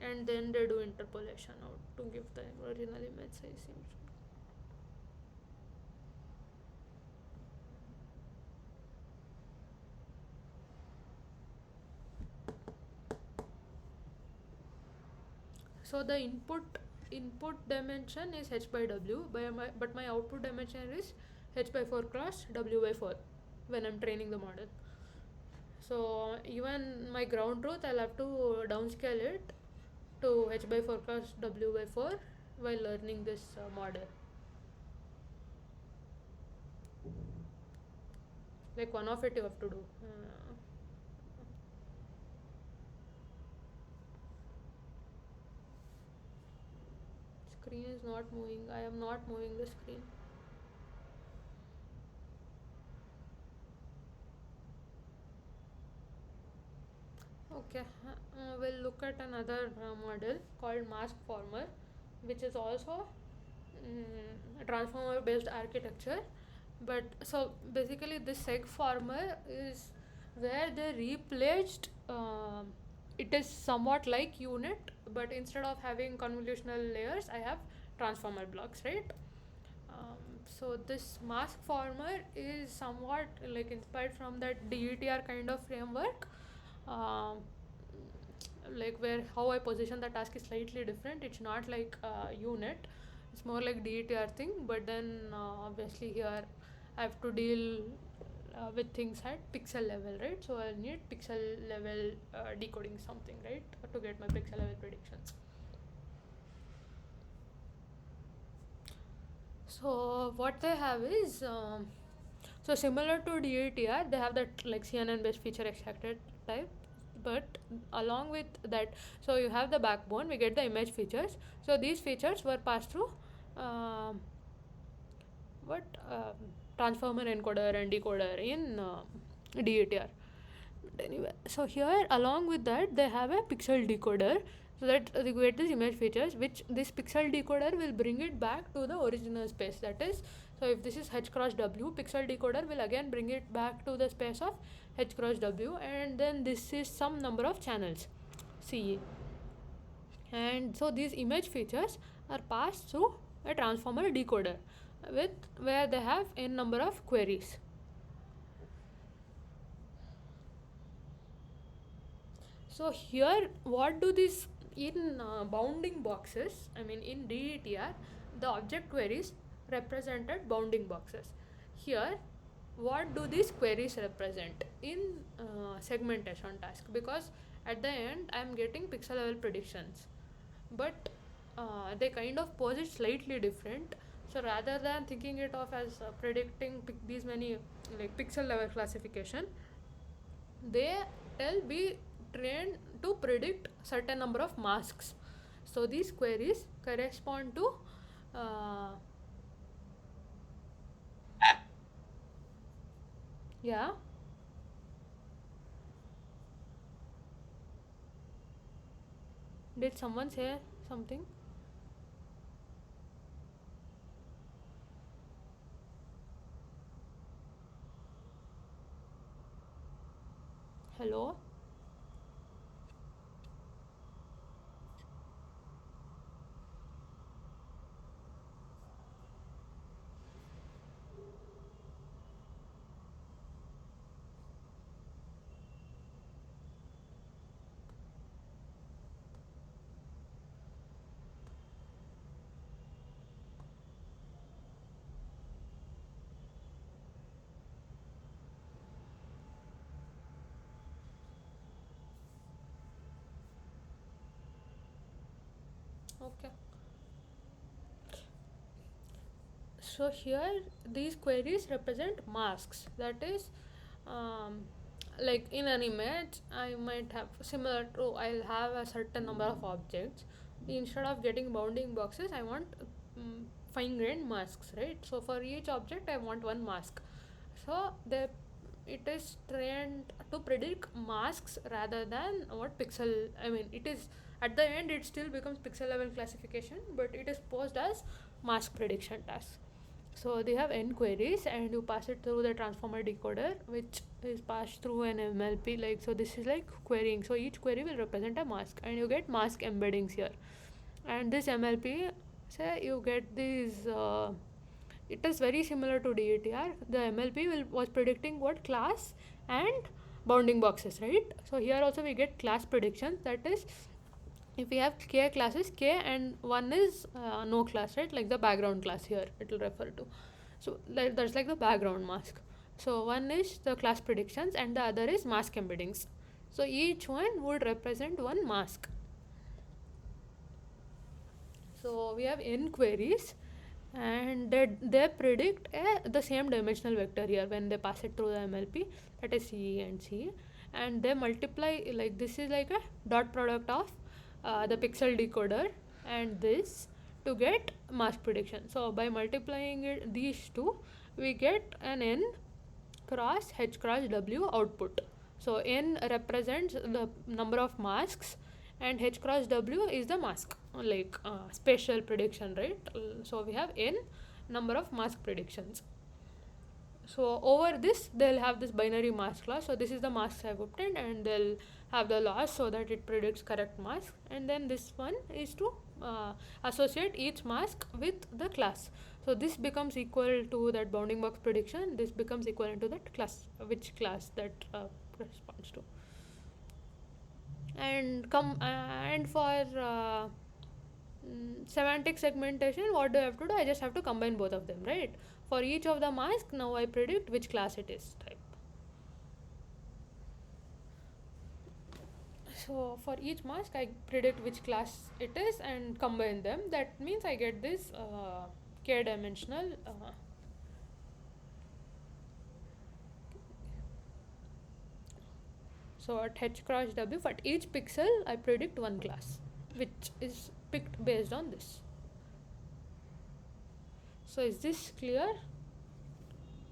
and then they do interpolation out to give the original image size seems. So the input dimension is H by W, but my output dimension is H by 4 cross W by 4 when I'm training the model. So even my ground truth I'll have to downscale it to h by 4 cross w by 4 while learning this model. Like one of it you have to do. Screen is not moving. I am not moving the screen. Okay, we'll look at another model called mask former, which is also a transformer based architecture. But so basically, this seg former is where they replaced it is somewhat like unit, but instead of having convolutional layers, I have transformer blocks, right? So this mask former is somewhat like inspired from that DETR kind of framework, um, like where how I position the task is slightly different. It's not like unit, it's more like DETR thing. But then obviously here I have to deal with things at pixel level, right? So I need pixel level decoding something, right, to get my pixel level predictions. So what they have is so similar to DETR, they have that like CNN based feature extracted type, but along with that, so you have the backbone, we get the image features. So these features were passed through um, what transformer encoder and decoder in DETR. But anyway, so here along with that they have a pixel decoder, so that they get these image features, which this pixel decoder will bring it back to the original space. That is, so if this is h cross w, pixel decoder will again bring it back to the space of h cross w, and then this is some number of channels CE. And so these image features are passed through a transformer decoder with where they have n number of queries. So here, what do these in bounding boxes? I mean, in DETR, the object queries represented bounding boxes. Here, what do these queries represent in segmentation task? Because at the end, I am getting pixel level predictions, but they kind of pose it slightly different. So rather than thinking it of as predicting these many like pixel level classification, they tell be trained to predict certain number of masks. So these queries correspond to uh, yeah. Did someone say something? Hello. Okay. So here these queries represent masks. That is, um, like in an image, I might have similar to I'll have a certain number of objects. Instead of getting bounding boxes, I want fine-grained masks, right? So for each object, I want one mask. So the it is trained to predict masks rather than what pixel. I mean, it is at the end it still becomes pixel level classification, but it is posed as mask prediction task. So they have n queries and you pass it through the transformer decoder, which is passed through an MLP. Like, so this is like querying. So each query will represent a mask and you get mask embeddings here. And this MLP, say you get these it is very similar to DETR. The MLP was predicting what class and bounding boxes, right? So here also we get class predictions. That is, if we have k classes, k and one is no class, right? Like the background class here it will refer to. So that's like the background mask. So one is the class predictions and the other is mask embeddings. So each one would represent one mask. So we have n queries, and they predict the same dimensional vector here when they pass it through the MLP, that is CE and CE, and they multiply, like this is like a dot product of the pixel decoder and this to get mask prediction. So by multiplying these two, we get an n cross h cross w output. So n represents the number of masks and h cross w is the mask, like spatial prediction, right? So we have n number of mask predictions. So over this they'll have this binary mask loss. So this is the mask I've obtained, and they'll have the loss so that it predicts correct mask, and then this one is to associate each mask with the class. So this becomes equal to that bounding box prediction, this becomes equivalent to that class, which class that corresponds to. And for semantic segmentation, what do I have to do? I just have to combine both of them, right? For each of the mask, now I predict which class it is type. So for each mask, I predict which class it is and combine them. That means I get this k-dimensional so at h cross w, for each pixel I predict one class, which is picked based on this. So is this clear?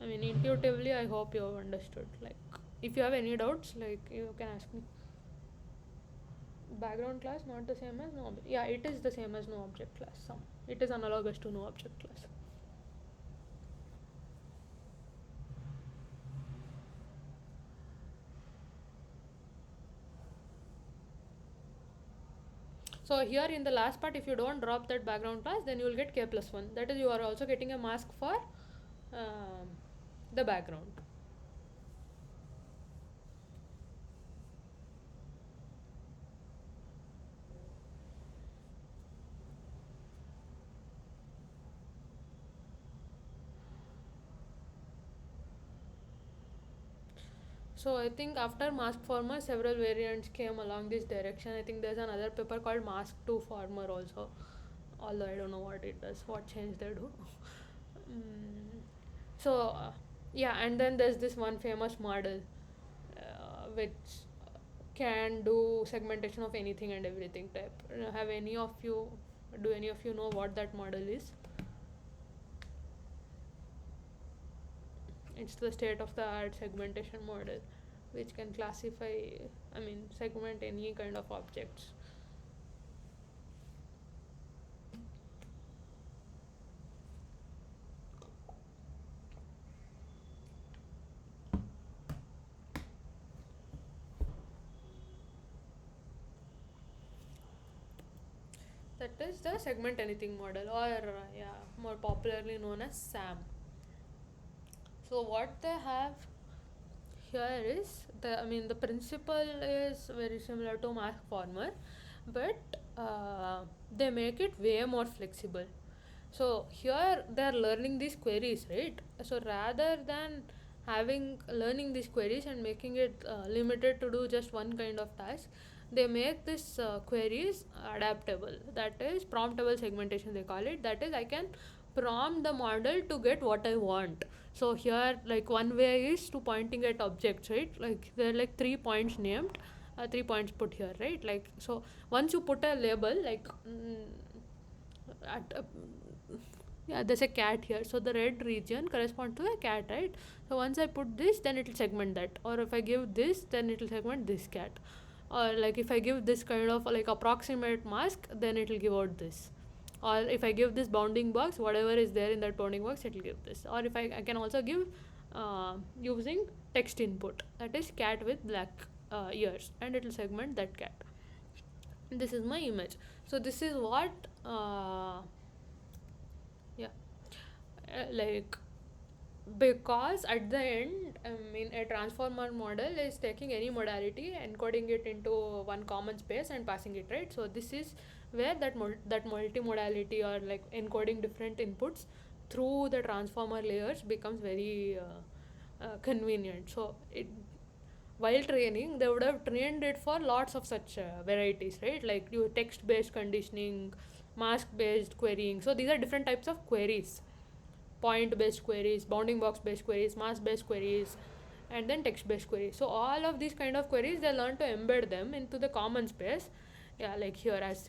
I mean, intuitively I hope you have understood. Like if you have any doubts, like you can ask me. Background class not the same as no object. Yeah, it is the same as no object class. It is analogous to no object class. So here in the last part, if you don't drop that background class, then you will get k plus 1. That is, you are also getting a mask for the background. So I think after mask former, several variants came along this direction. I think there's another paper called mask 2 former also, although I don't know what it does, what change they do. So yeah, and then there's this one famous model which can do segmentation of anything and everything type. Have any of you, do any of you know what that model is? It's the state of the art segmentation model, which can classify, I mean, segment any kind of objects. That is the segment anything model, or yeah, more popularly known as SAM. So what they have here is the principle is very similar to mask former, but they make it way more flexible. So here they are learning these queries, right? So rather than having learning these queries and making it limited to do just one kind of task, they make this queries adaptable. That is promptable segmentation, they call it. That is, I can prompt the model to get what I want. So here, like one way is to pointing at objects, right? Like there are like 3 points named, 3 points put here, right? Like so, once you put a label, like at yeah, there's a cat here, so the red region corresponds to a cat, right? So once I put this, then it will segment that, or if I give this, then it will segment this cat, or like if I give this kind of like approximate mask, then it will give out this, or if I give this bounding box, whatever is there in that bounding box, it will give this, or if I can also give using text input, that is cat with black ears, and it will segment that cat. This is my image. So this is what yeah like, because at the end, I mean, a transformer model is taking any modality, encoding it into one common space and passing it, right? So this is where that that multimodality, or like encoding different inputs through the transformer layers, becomes very convenient. So it, while training, they would have trained it for lots of such varieties, right? Like you text based conditioning, mask based querying. So these are different types of queries: point based queries, bounding box based queries, mask based queries, and then text based queries. So all of these kind of queries, they learn to embed them into the common space. Yeah, like here as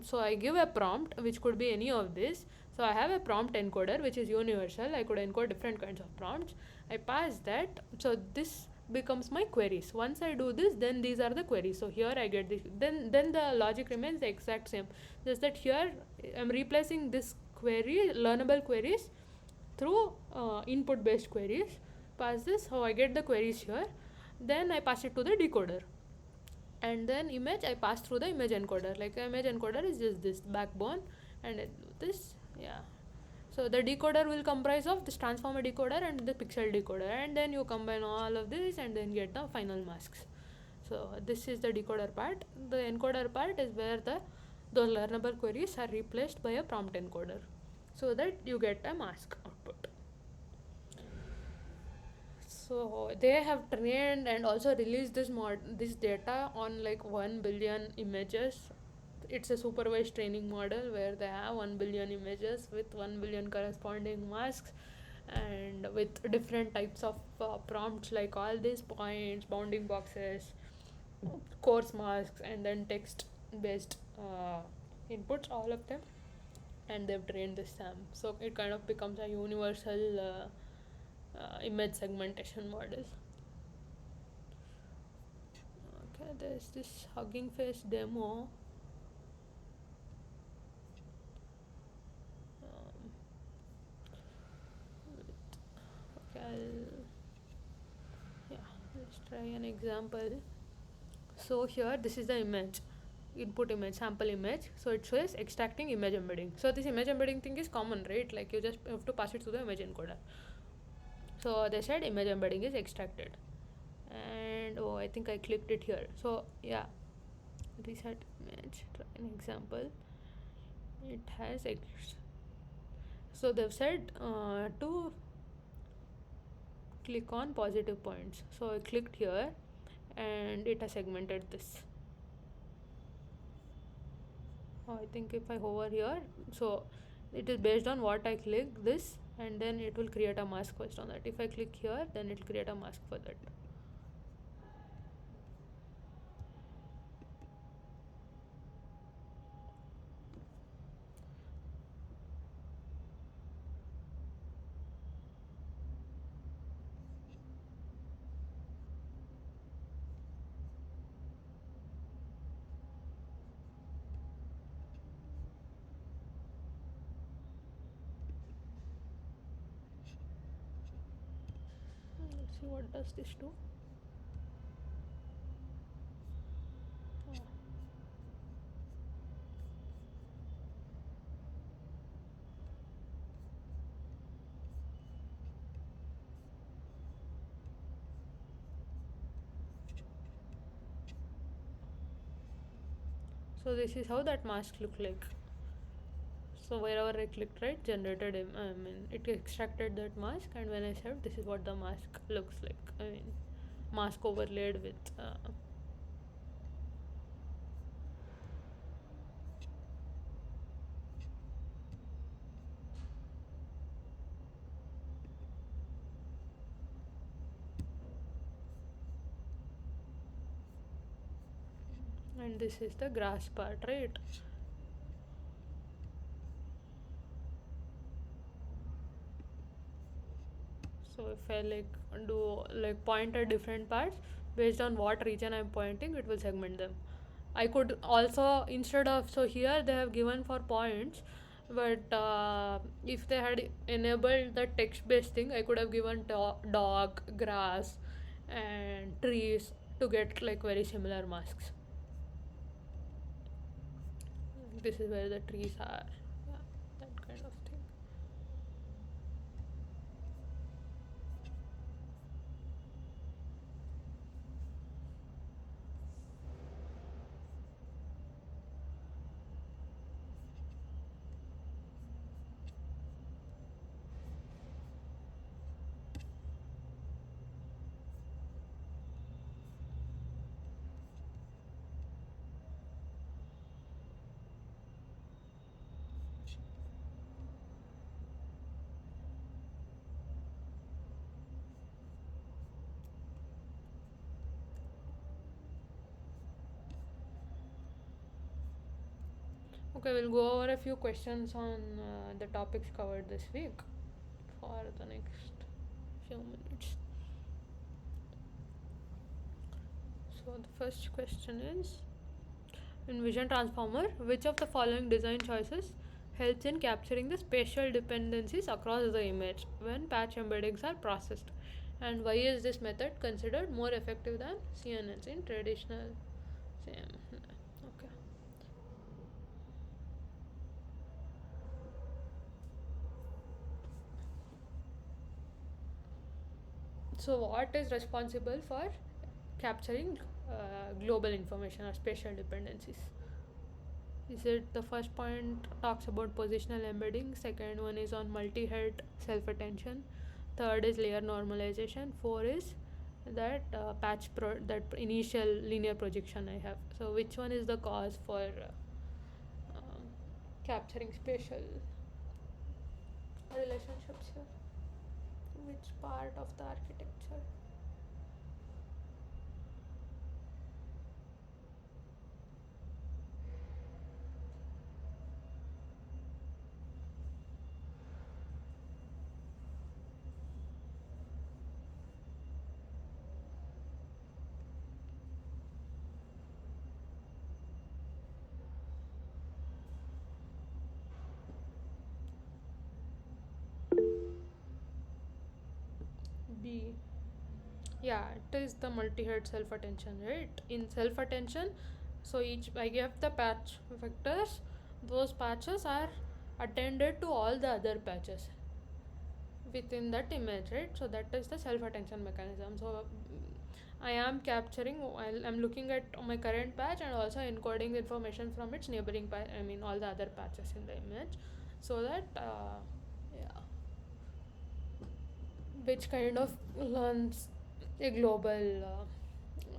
so I give a prompt which could be any of this. So I have a prompt encoder which is universal. I could encode different kinds of prompts. I pass that. So this becomes my queries. Once I do this, then these are the queries. So here I get this. Then the logic remains the exact same. Just that here I'm replacing this query, learnable queries, through input based queries. Pass this, how I get the queries here. Then I pass it to the decoder, and then image I pass through the image encoder. Like image encoder is just this backbone, and this, yeah. So the decoder will comprise of this transformer decoder and the pixel decoder, and then you combine all of this and then get the final masks. So this is the decoder part. The encoder part is where those learnable queries are replaced by a prompt encoder, so that you get a mask output. So they have trained and also released this data on like 1 billion images. It's a supervised training model where they have 1 billion images with 1 billion corresponding masks, and with different types of prompts, like all these points, bounding boxes, coarse masks, and then text based inputs, all of them. And they've trained this SAM, so it kind of becomes a universal image segmentation model. Okay, there's this Hugging Face demo. Um, okay, yeah, let's try an example. So here, this is the image, input image, sample image. So it shows extracting image embedding. So this image embedding thing is common, right? Like you just have to pass it to the image encoder. So they said image embedding is extracted, and oh, I think I clicked it here. So yeah, reset image, try an example. It has so they've said to click on positive points. So I clicked here, and it has segmented this. I think if I hover here, so it is based on what I click this, and then it will create a mask based on that. If I click here, then it will create a mask for that. Let's see what does this do. Oh. So this is how that mask look like. So wherever I clicked, right, generated him. I mean, it extracted that mask, and when I saved, this is what the mask looks like. I mean, mask overlaid with. And this is the grass part, right? So if I like do like point at different parts based on what region I'm pointing, it will segment them. I could also, instead of, so here they have given for points, but if they had enabled the text based thing, I could have given dog, grass, and trees to get like very similar masks. This is where the trees are. Yeah, that kind of thing. Okay, we'll go over a few questions on the topics covered this week for the next few minutes. So the first question is, in Vision Transformer, which of the following design choices helps in capturing the spatial dependencies across the image when patch embeddings are processed? And why is this method considered more effective than CNNs in traditional CM? Okay. So, what is responsible for capturing global information or spatial dependencies? Is it the first point talks about positional embedding, second one is on multi-head self-attention, third is layer normalization, four is that that initial linear projection I have. So which one is the cause for um, capturing spatial relationships here? Which part of the architecture? B. Yeah, it is the multi-head self-attention, right? In self-attention, so each I give the patch vectors, those patches are attended to all the other patches within that image, right? So that is the self-attention mechanism. So I am capturing while I'm looking at my current patch and also encoding the information from its neighboring patch, I mean all the other patches in the image, so that yeah, which kind of learns a global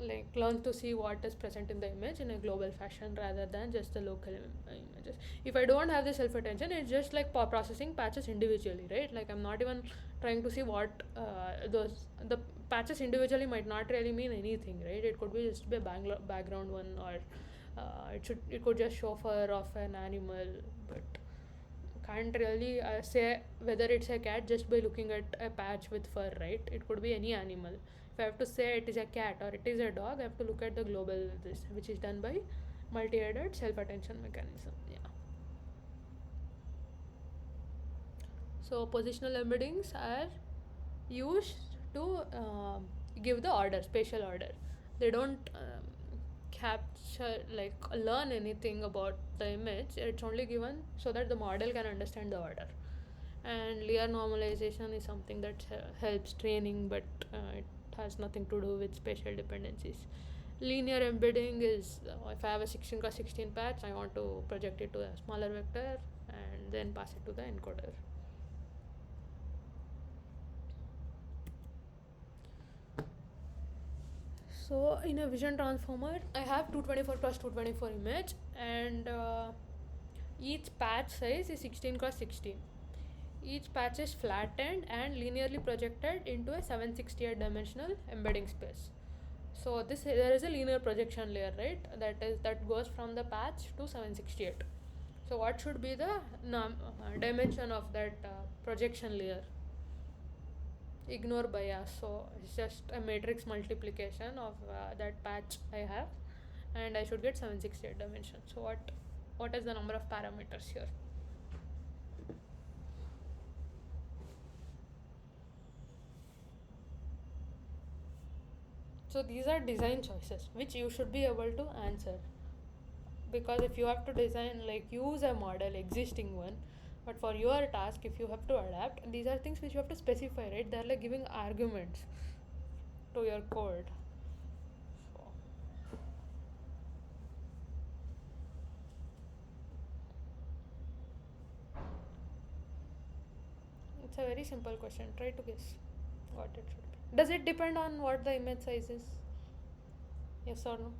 like learns to see what is present in the image in a global fashion rather than just the local images. If I don't have the self attention, it's just like processing patches individually, right? Like I'm not even trying to see what those the patches individually might not really mean anything, right? It could be just be a background one, or it could just show fur of an animal, but can't really say whether it's a cat just by looking at a patch with fur, right? It could be any animal. If I have to say it is a cat or it is a dog, I have to look at the global this, which is done by multi-headed self-attention mechanism. Yeah. So positional embeddings are used to give the order, spatial order. They don't capture like learn anything about the image. It's only given so that the model can understand the order. And layer normalization is something that helps training, but it has nothing to do with spatial dependencies. Linear embedding is if I have a 16 cross 16 patch, I want to project it to a smaller vector and then pass it to the encoder. So in a vision transformer, I have 224 cross 224 image, and each patch size is 16 cross 16. Each patch is flattened and linearly projected into a 768 dimensional embedding space. So this there is a linear projection layer, right? That goes from the patch to 768. So what should be the dimension of that projection layer? Ignore bias. So it's just a matrix multiplication of that patch I have, and I should get 768 dimension. So what is the number of parameters here? So these are design choices which you should be able to answer, because if you have to design like use a model existing one, but for your task if you have to adapt, these are things which you have to specify, right? They're like giving arguments to your code. So it's a very simple question, try to guess what it should be. Does it depend on what the image size is? Yes or no?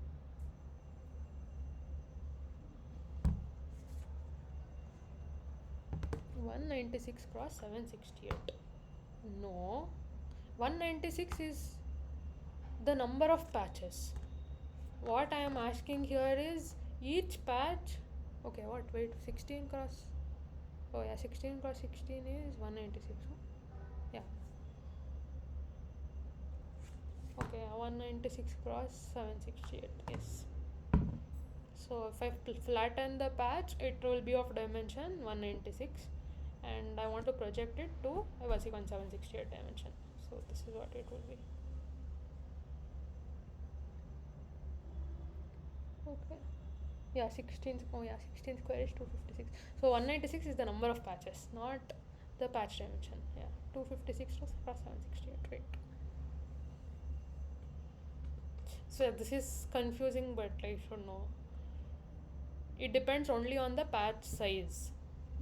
196 cross 768. No, 196 is the number of patches. What I am asking here is each patch. Okay, what? Wait, 16 cross. Oh yeah, 16 cross 16 is 196. Huh? Yeah. Okay, 196 cross 768. Yes. So if I flatten the patch, it will be of dimension 196, and I want to project it to a Vasican 768 dimension. So this is what it will be. Okay. Yeah, 16. Oh yeah, 16 square is 256. So 196 is the number of patches, not the patch dimension. Yeah, 256 cross 768. Right. So this is confusing, but I should know. It depends only on the patch size,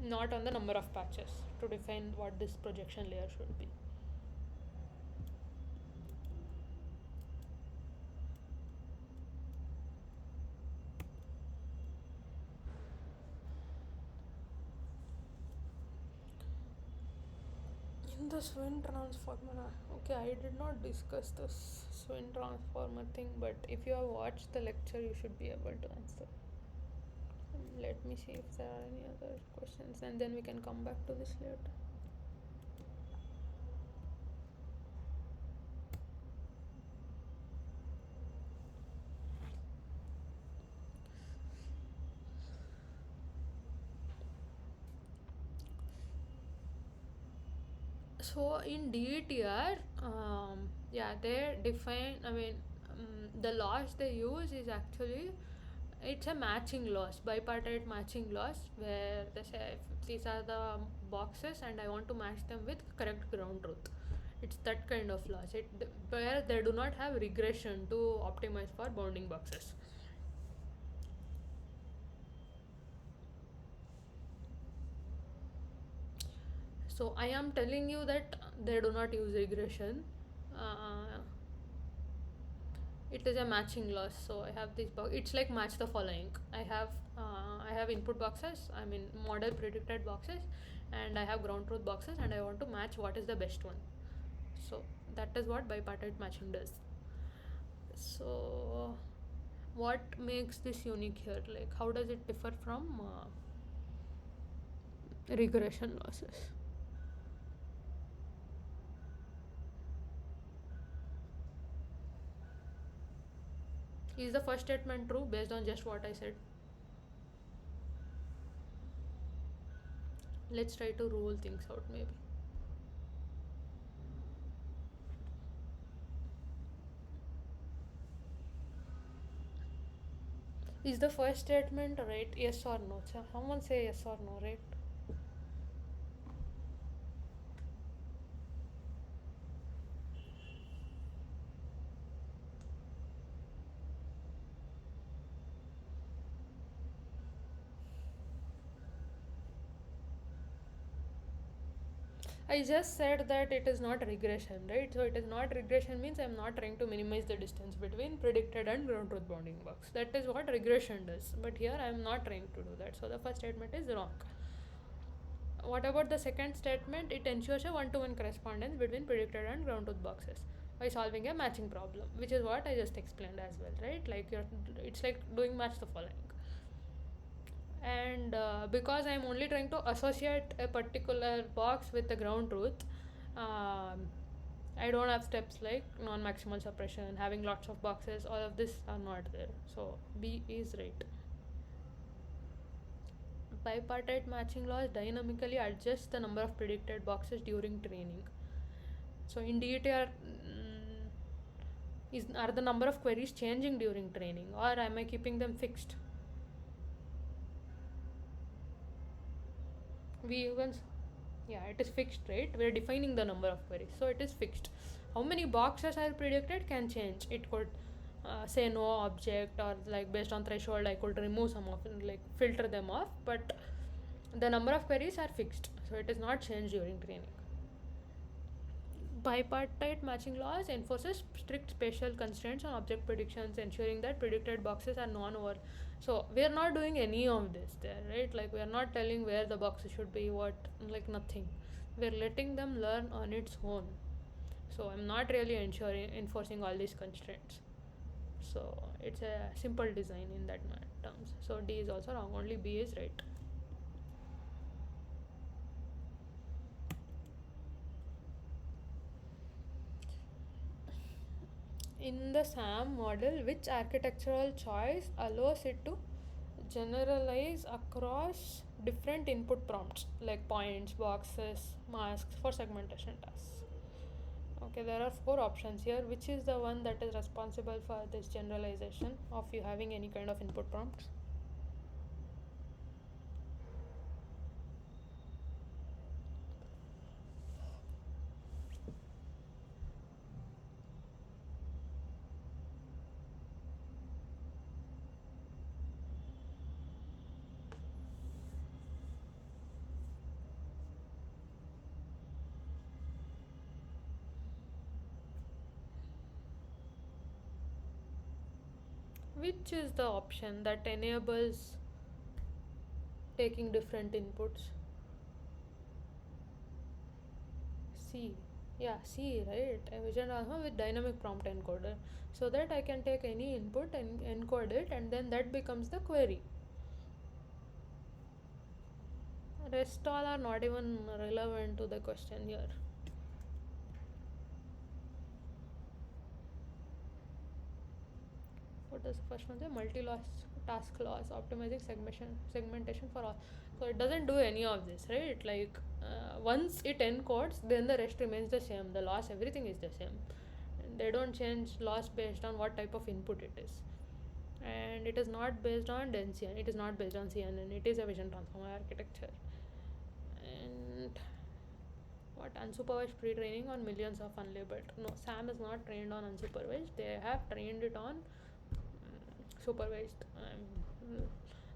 not on the number of patches, to define what this projection layer should be. In the Swin transformer, okay, I did not discuss this Swin transformer thing, but if you have watched the lecture, you should be able to answer. Let me see if there are any other questions, and then we can come back to this later. So in DETR, yeah, they define. I mean, the loss they use is actually it's a matching loss, bipartite matching loss, where they say if these are the boxes and I want to match them with correct ground truth. It's that kind of loss. Where they do not have regression to optimize for bounding boxes. So I am telling you that they do not use regression. Uh, it is a matching loss. So I have this box. It's like match the following. I have input boxes. I mean model predicted boxes, and I have ground truth boxes, and I want to match what is the best one. So that is what bipartite matching does. So what makes this unique here? Like how does it differ from regression losses? Is the first statement true based on just what I said? Let's try to rule things out maybe. Is the first statement right? Yes or no? Someone say yes or no, right? I just said that it is not regression, right? So it is not regression means I'm not trying to minimize the distance between predicted and ground truth bounding box. That is what regression does. But here I am not trying to do that. So the first statement is wrong. What about the second statement? It ensures a one-to-one correspondence between predicted and ground truth boxes by solving a matching problem, which is what I just explained as well, right? It's like doing match the following. And because I'm only trying to associate a particular box with the ground truth, um, I don't have steps like non-maximal suppression, having lots of boxes. All of this are not there. So B is right. Bipartite matching laws dynamically adjust the number of predicted boxes during training. So in DETR, are the number of queries changing during training, or am I keeping them fixed? We even Yeah, it is fixed, right? We're defining the number of queries, so it is fixed. How many boxes are predicted can change. It could say no object, or like based on threshold I could remove some of them, like filter them off, but the number of queries are fixed, so it is not changed during training. Bipartite matching laws enforces strict spatial constraints on object predictions, ensuring that predicted boxes are non-over. So we are not doing any of this there, right? Like we are not telling where the boxes should be, what, like nothing. We are letting them learn on its own. So I'm not really enforcing all these constraints. So it's a simple design in that matter. terms. So D is also wrong, only B is right. In the SAM model, which architectural choice allows it to generalize across different input prompts like points, boxes, masks for segmentation tasks? Okay, there are four options here. Which is the one that is responsible for this generalization of you having any kind of input prompts? Which is the option that enables taking different inputs? C. Yeah, C, right? A vision transformer with dynamic prompt encoder. So that I can take any input and encode it, and then that becomes the query. Rest all are not even relevant to the question here. What does the first one say? Multi-loss task loss, optimizing segmentation for all. So it doesn't do any of this, right? Like once it encodes, then the rest remains the same. The loss, everything is the same. And they don't change loss based on what type of input it is. And it is not based on DenseN. It is not based on CNN. It is a vision transformer architecture. And what, unsupervised pre-training on millions of unlabeled? No, SAM is not trained on unsupervised. They have trained it on supervised.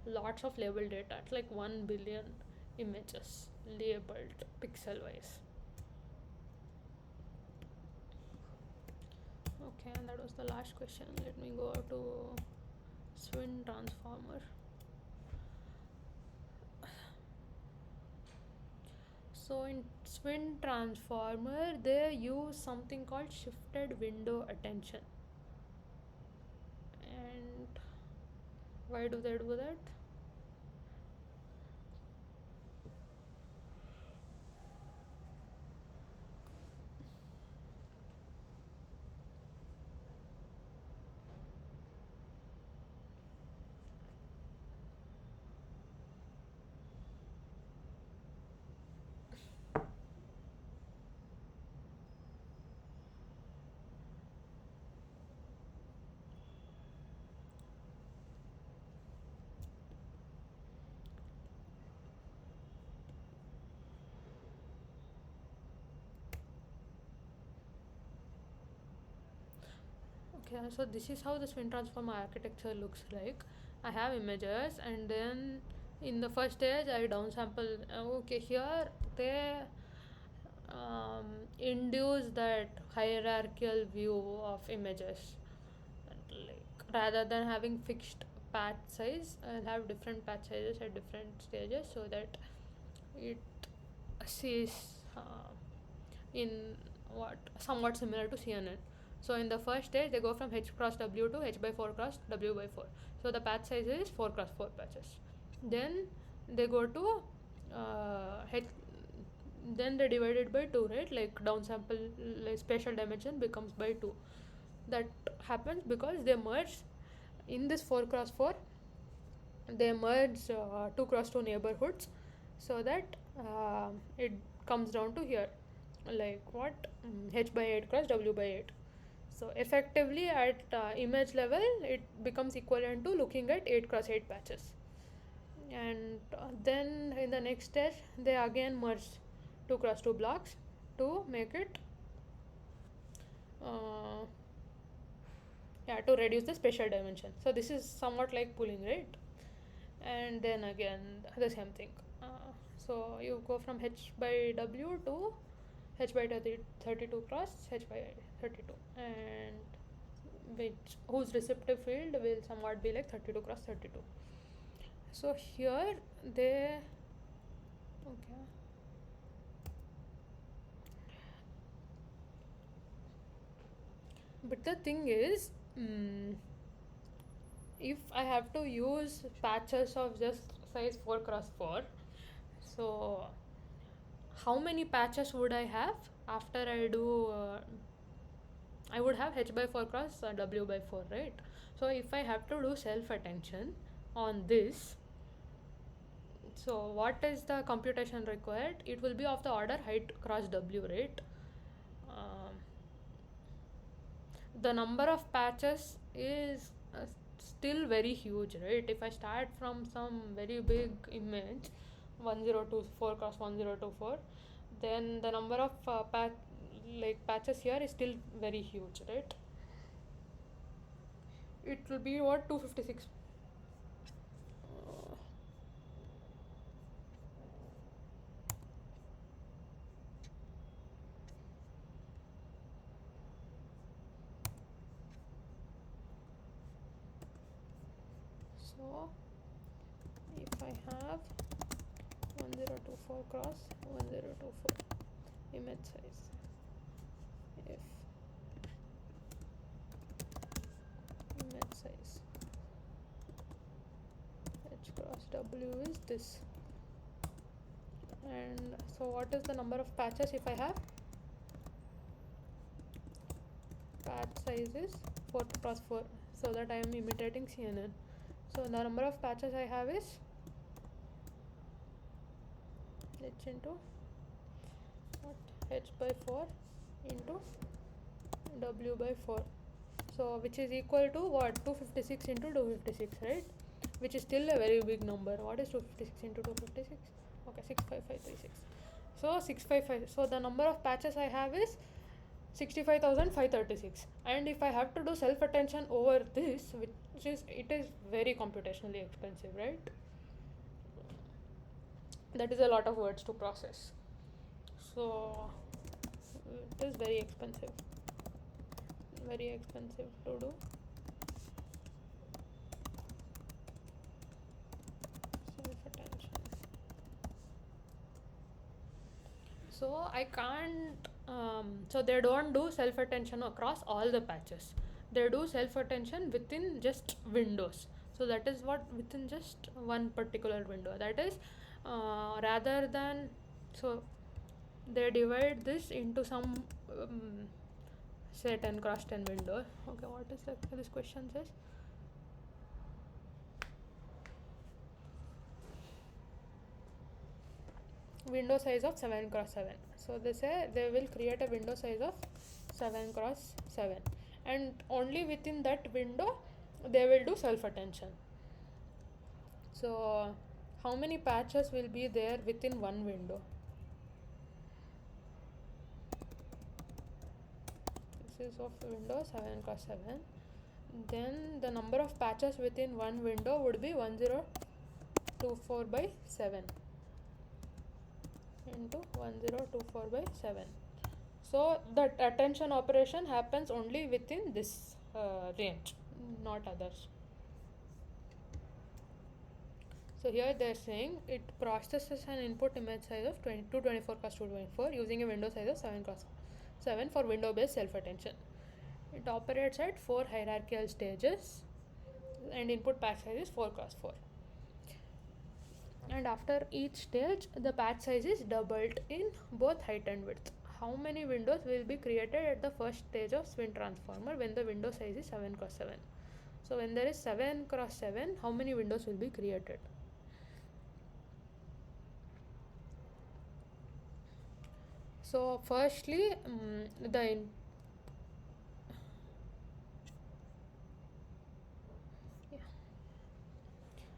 Lots of labeled data. It's like 1 billion images labeled pixel wise. Okay, and that was the last question. Let me go to Swin transformer. So in Swin transformer, they use something called shifted window attention. And why do they do that? Okay, so this is how the Swin transformer architecture looks like. I have images, and then in the first stage I downsample. Okay, here they induce that hierarchical view of images, like rather than having fixed patch size, I'll have different patch sizes at different stages so that it sees in what somewhat similar to CNN. So in the first stage, they go from H cross W to H by 4 cross W by 4. So the patch size is 4 cross 4 patches. Then they go to H. Then they divide it by 2, right? Like downsample, like spatial dimension becomes by 2. That happens because they merge in this 4 cross 4. They merge 2 cross 2 neighborhoods so that it comes down to here, like what, H by 8 cross W by 8. So effectively at image level it becomes equivalent to looking at 8 cross 8 patches. And then in the next stage they again merge 2 cross 2 blocks to make it uh, yeah, to reduce the spatial dimension. So this is somewhat like pooling, right? And then again the same thing. So you go from H by W to H by 32 cross H by 32, and which whose receptive field will somewhat be like 32 cross 32. So here they, okay, but the thing is, if I have to use patches of just size 4 cross 4, so how many patches would I have after I do? I would have h by 4 cross w by 4, right? So if I have to do self attention on this, so what is the computation required? It will be of the order height cross w, right? Um, the number of patches is still very huge, right? If I start from some very big image, 1024 cross 1024, then the number of patches here is still very huge, right? It will be what, 256. So if I have 1024 cross 1024 image size, if image size h cross w is this, and so what is the number of patches if I have? Patch size is 4 cross 4, so that I am imitating CNN. So the number of patches I have is h into what, h by 4 into w by 4, so which is equal to what, 256 into 256, right? Which is still a very big number. What is 256 into 256? Okay, 65536. So 655, so the number of patches I have is 65,536, and if I have to do self attention over this, which is, it is very computationally expensive, right? That is a lot of words to process, so it is very expensive to do self attention. So I can't, so they don't do self attention across all the patches, they do self attention within just windows. So that is what, within just one particular window, that is, rather than, so they divide this into some, say 10 cross 10 window. Okay, what is this question says? Window size of 7 cross 7, so they say they will create a window size of 7 cross 7, and only within that window they will do self attention. So how many patches will be there within one window? This is of window 7 cross 7, then the number of patches within one window would be 1024 by 7 into 1024 by 7. So that attention operation happens only within this range, not others. So here they are saying it processes an input image size of 224 cross 224 using a window size of 7 cross 7 for window based self attention. It operates at 4 hierarchical stages, and input patch size is 4 cross 4. And after each stage, the patch size is doubled in both height and width. How many windows will be created at the first stage of Swin transformer when the window size is 7 cross 7? So when there is 7 cross 7, how many windows will be created? So firstly,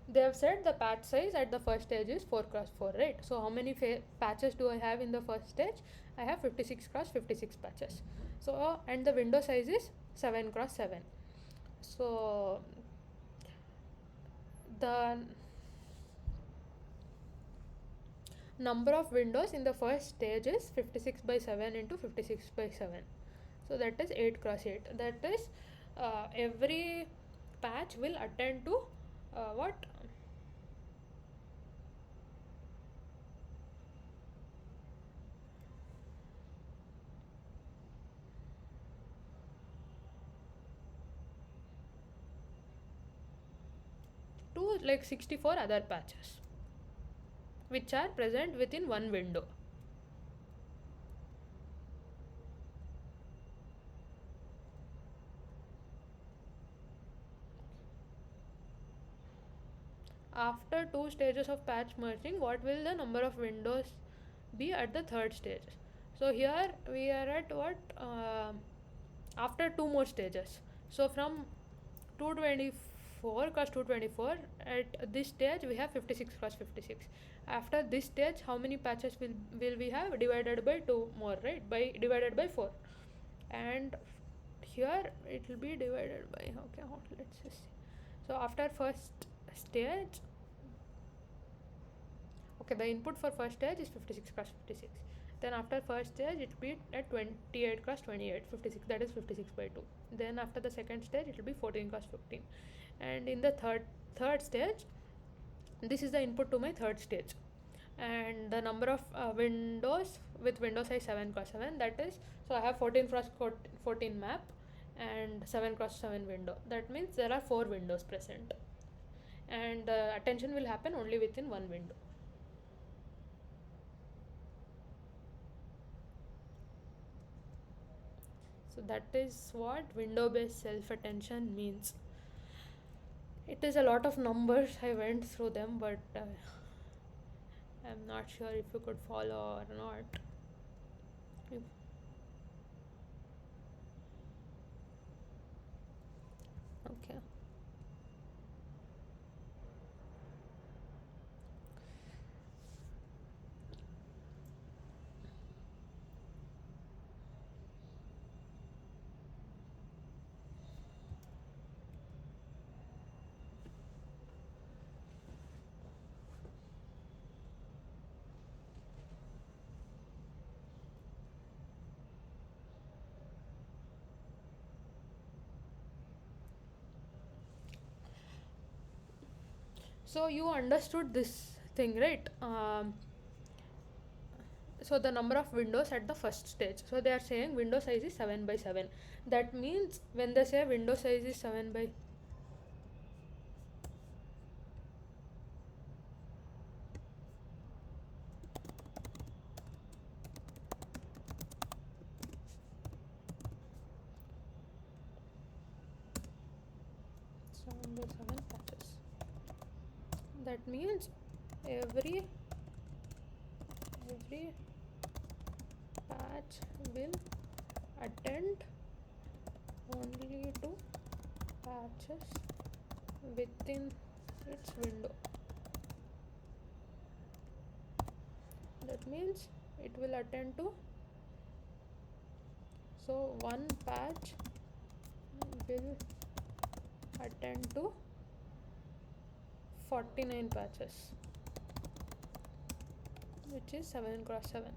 they have said the patch size at the first stage is 4 cross 4, right? So how many patches do I have in the first stage? I have 56 cross 56 patches. So and the window size is 7 cross 7. So the number of windows in the first stage is 56 by 7 into 56 by 7. So that is 8 cross 8. That is, every patch will attend to what? like 64 other patches which are present within one window. After two stages of patch merging, what will the number of windows be at the third stage? So here we are at what? After two more stages. So from 224 cross 224, at this stage we have 56 cross 56. After this stage, how many patches will we have? Divided by 2 more, right? By divided by 4. And here it will be divided by, okay, let's just see. So after first stage, okay, the input for first stage is 56 cross 56. Then after first stage it will be at 28 cross 28, 56, that is 56 by 2. Then after the second stage it will be 14 cross 15. And in the third stage, this is the input to my third stage, and the number of windows with window size 7 cross 7, that is, so I have 14 cross 14 map and 7 cross 7 window. That means there are 4 windows present, and the attention will happen only within one window. So that is what window based self attention means. It is a lot of numbers, I went through them, but I'm not sure if you could follow or not. If okay. So you understood this thing, right? So the number of windows at the first stage. So they are saying window size is 7 by 7. That means when they say window size is 7 by 7 by 7 patches, that means every patch will attend only to patches within its window. That means it will attend to, so one patch will attend to 49 patches, which is 7 cross 7.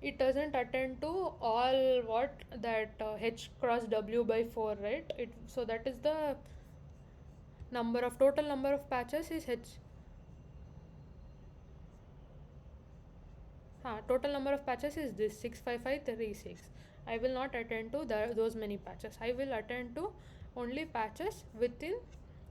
It doesn't attend to all what that h cross w by 4, right? So that is the total number of patches is h. Total number of patches is this 65536. I will not attend to those many patches. I will attend to only patches within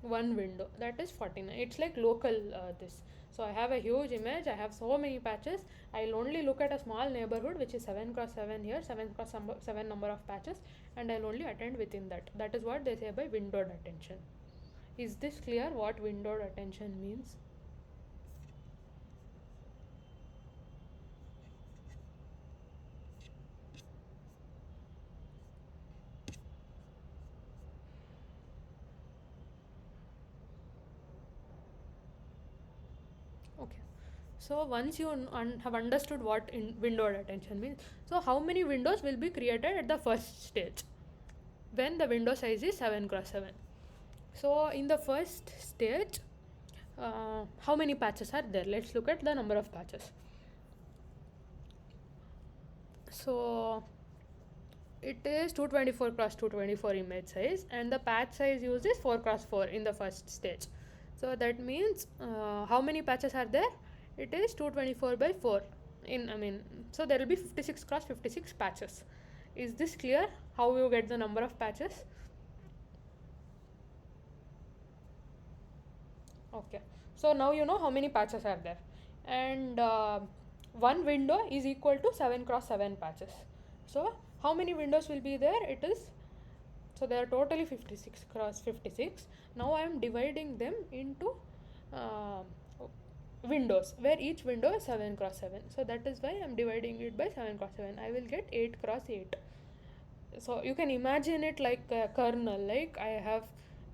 one window, that is 49. It's like local this. So I have a huge image, I have so many patches. I'll only look at a small neighborhood which is 7 cross 7 here, 7 cross 7 number of patches, and I'll only attend within that. That is what they say by windowed attention. Is this clear what windowed attention means? Okay. So once you have understood what windowed attention means, so how many windows will be created at the first stage when the window size is 7 cross 7? So in the first stage, how many patches are there? Let's look at the number of patches. So it is 224 cross 224 image size, and the patch size used is 4 cross 4 in the first stage. So that means how many patches are there? It is 224 by 4 so there will be 56 cross 56 patches. Is this clear how you get the number of patches? Okay. So now you know how many patches are there. And one window is equal to 7 cross 7 patches. So how many windows will be there? It is, so there are totally 56 cross 56. Now I am dividing them into uh, windows where each window is 7 cross 7. So that is why I am dividing it by 7 cross 7. I will get 8 cross 8. So you can imagine it like a kernel, like I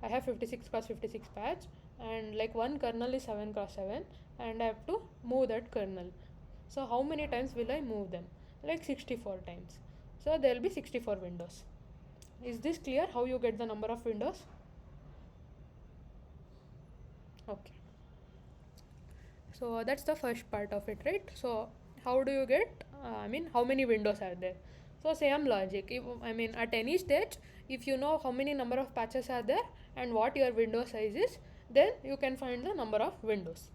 have 56 cross 56 patch, and like one kernel is 7 cross 7, and I have to move that kernel. So how many times will I move them? Like 64 times. So there will be 64 windows. Is this clear how you get the number of windows? Okay. So that's the first part of it, right? So how do you get, how many windows are there? So same logic. If, at any stage, if you know how many number of patches are there and what your window size is, then you can find the number of windows.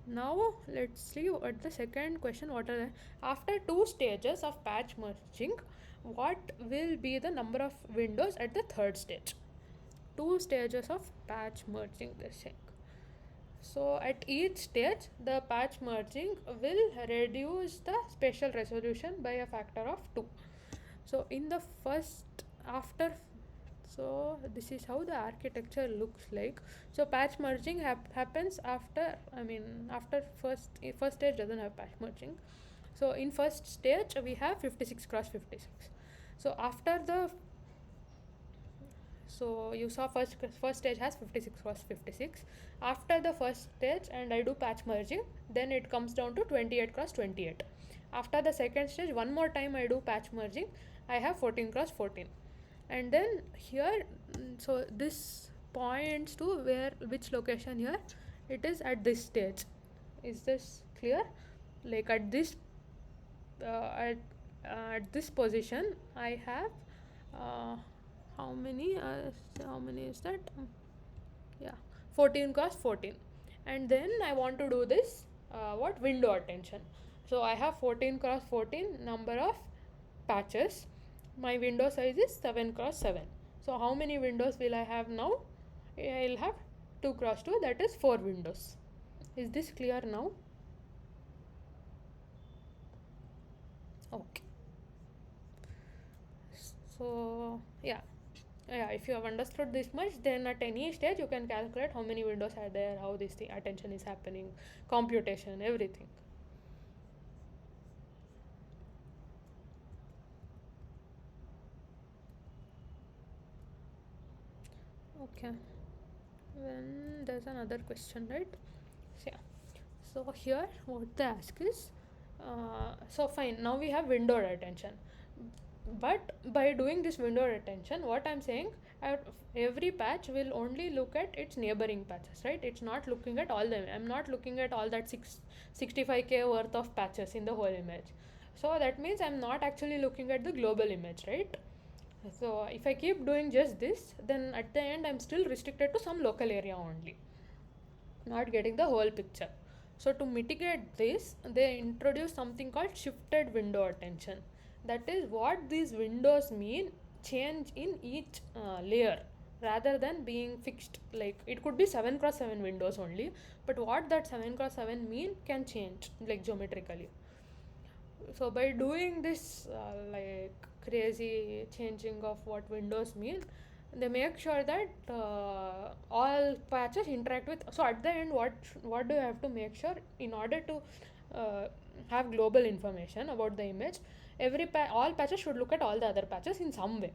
Now let's see what the second question. What are the, after two stages of patch merging, what will be the number of windows at the third stage? Two stages of patch merging, they're saying. So at each stage, the patch merging will reduce the spatial resolution by a factor of 2. So in the first, after, so this is how the architecture looks like. So patch merging happens after, after first stage doesn't have patch merging. So in first stage we have 56 cross 56. So after the, so you saw first stage has 56 cross 56. After the first stage and I do patch merging, then it comes down to 28 cross 28. After the second stage, one more time I do patch merging, I have 14 cross 14. And then here, so this points to where, which location here, it is at this stage. Is this clear? Like at this at this position I have uh, how many is that? Yeah, 14 cross 14. And then I want to do this what, window attention. So I have 14 cross 14 number of patches. My window size is 7 cross 7. So how many windows will I have now? I'll have 2 cross 2, that is 4 windows. Is this clear now? Okay. So yeah, if you have understood this much, then at any stage you can calculate how many windows are there, how this thing attention is happening, computation, everything. Okay. Then there's another question, right? So, yeah. So here what they ask is, so fine, now we have window retention. But by doing this window retention, what I'm saying, every patch will only look at its neighboring patches, right? It's not looking at all them. I'm not looking at all that 65k worth of patches in the whole image. So that means I'm not actually looking at the global image, right? So if I keep doing just this, then at the end I'm still restricted to some local area only, not getting the whole picture. So to mitigate this, they introduce something called shifted window attention. That is what these windows mean, change in each layer rather than being fixed. Like it could be 7 cross 7 windows only, but what that 7 cross 7 mean can change like geometrically. So by doing this crazy changing of what windows mean, they make sure that all patches interact with. So at the end, what do you have to make sure in order to have global information about the image? All patches should look at all the other patches in some way,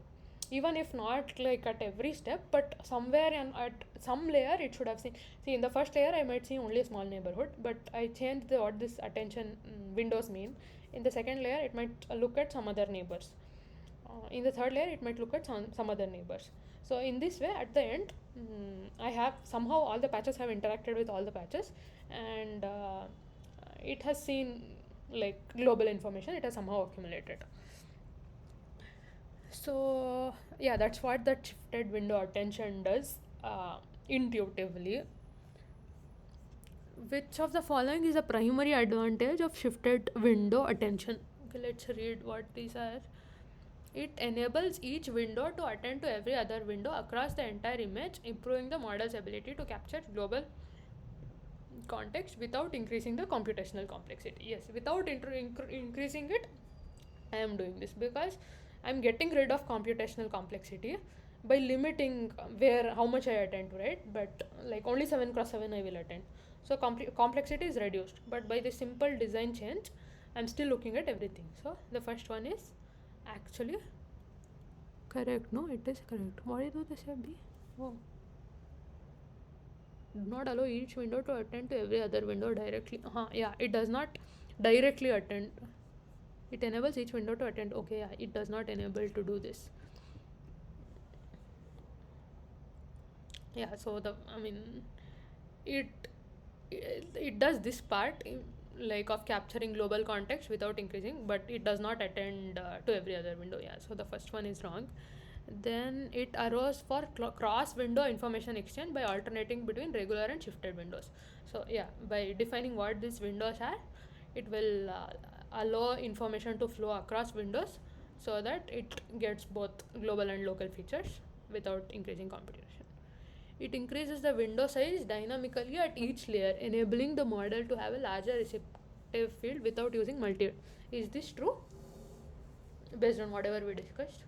even if not like at every step, but somewhere and at some layer it should have seen. See, in the first layer I might see only a small neighborhood, but I changed what this attention windows mean. In the second layer it might look at some other neighbors. In the third layer it might look at some other neighbors. So in this way, at the end, I have somehow all the patches have interacted with all the patches, and it has seen like global information, it has somehow accumulated. So yeah, that's what that shifted window attention does intuitively. Which of the following is a primary advantage of shifted window attention? Okay, let's read what these are. it enables each window to attend to every other window across the entire image, improving the model's ability to capture global context without increasing the computational complexity. Yes, without increasing it, I am doing this because I'm getting rid of computational complexity by limiting where how much I attend to, right? But like only 7 cross 7 I will attend. So complexity is reduced. But by the simple design change, I'm still looking at everything. So the first one is actually correct. No, it is correct. What do this be? Oh. Do not allow each window to attend to every other window directly. Yeah, it does not directly attend. It enables each window to attend. Okay, yeah, it does not enable to do this. Yeah, so it it does this part like of capturing global context without increasing, but it does not attend to every other window. Yeah, so the first one is wrong. Then it arose for cross window information exchange by alternating between regular and shifted windows. So yeah, by defining what these windows are, it will allow information to flow across windows so that it gets both global and local features without increasing computation. It increases the window size dynamically at each layer, enabling the model to have a larger receptive field without using multi. Is this true? Based on whatever we discussed?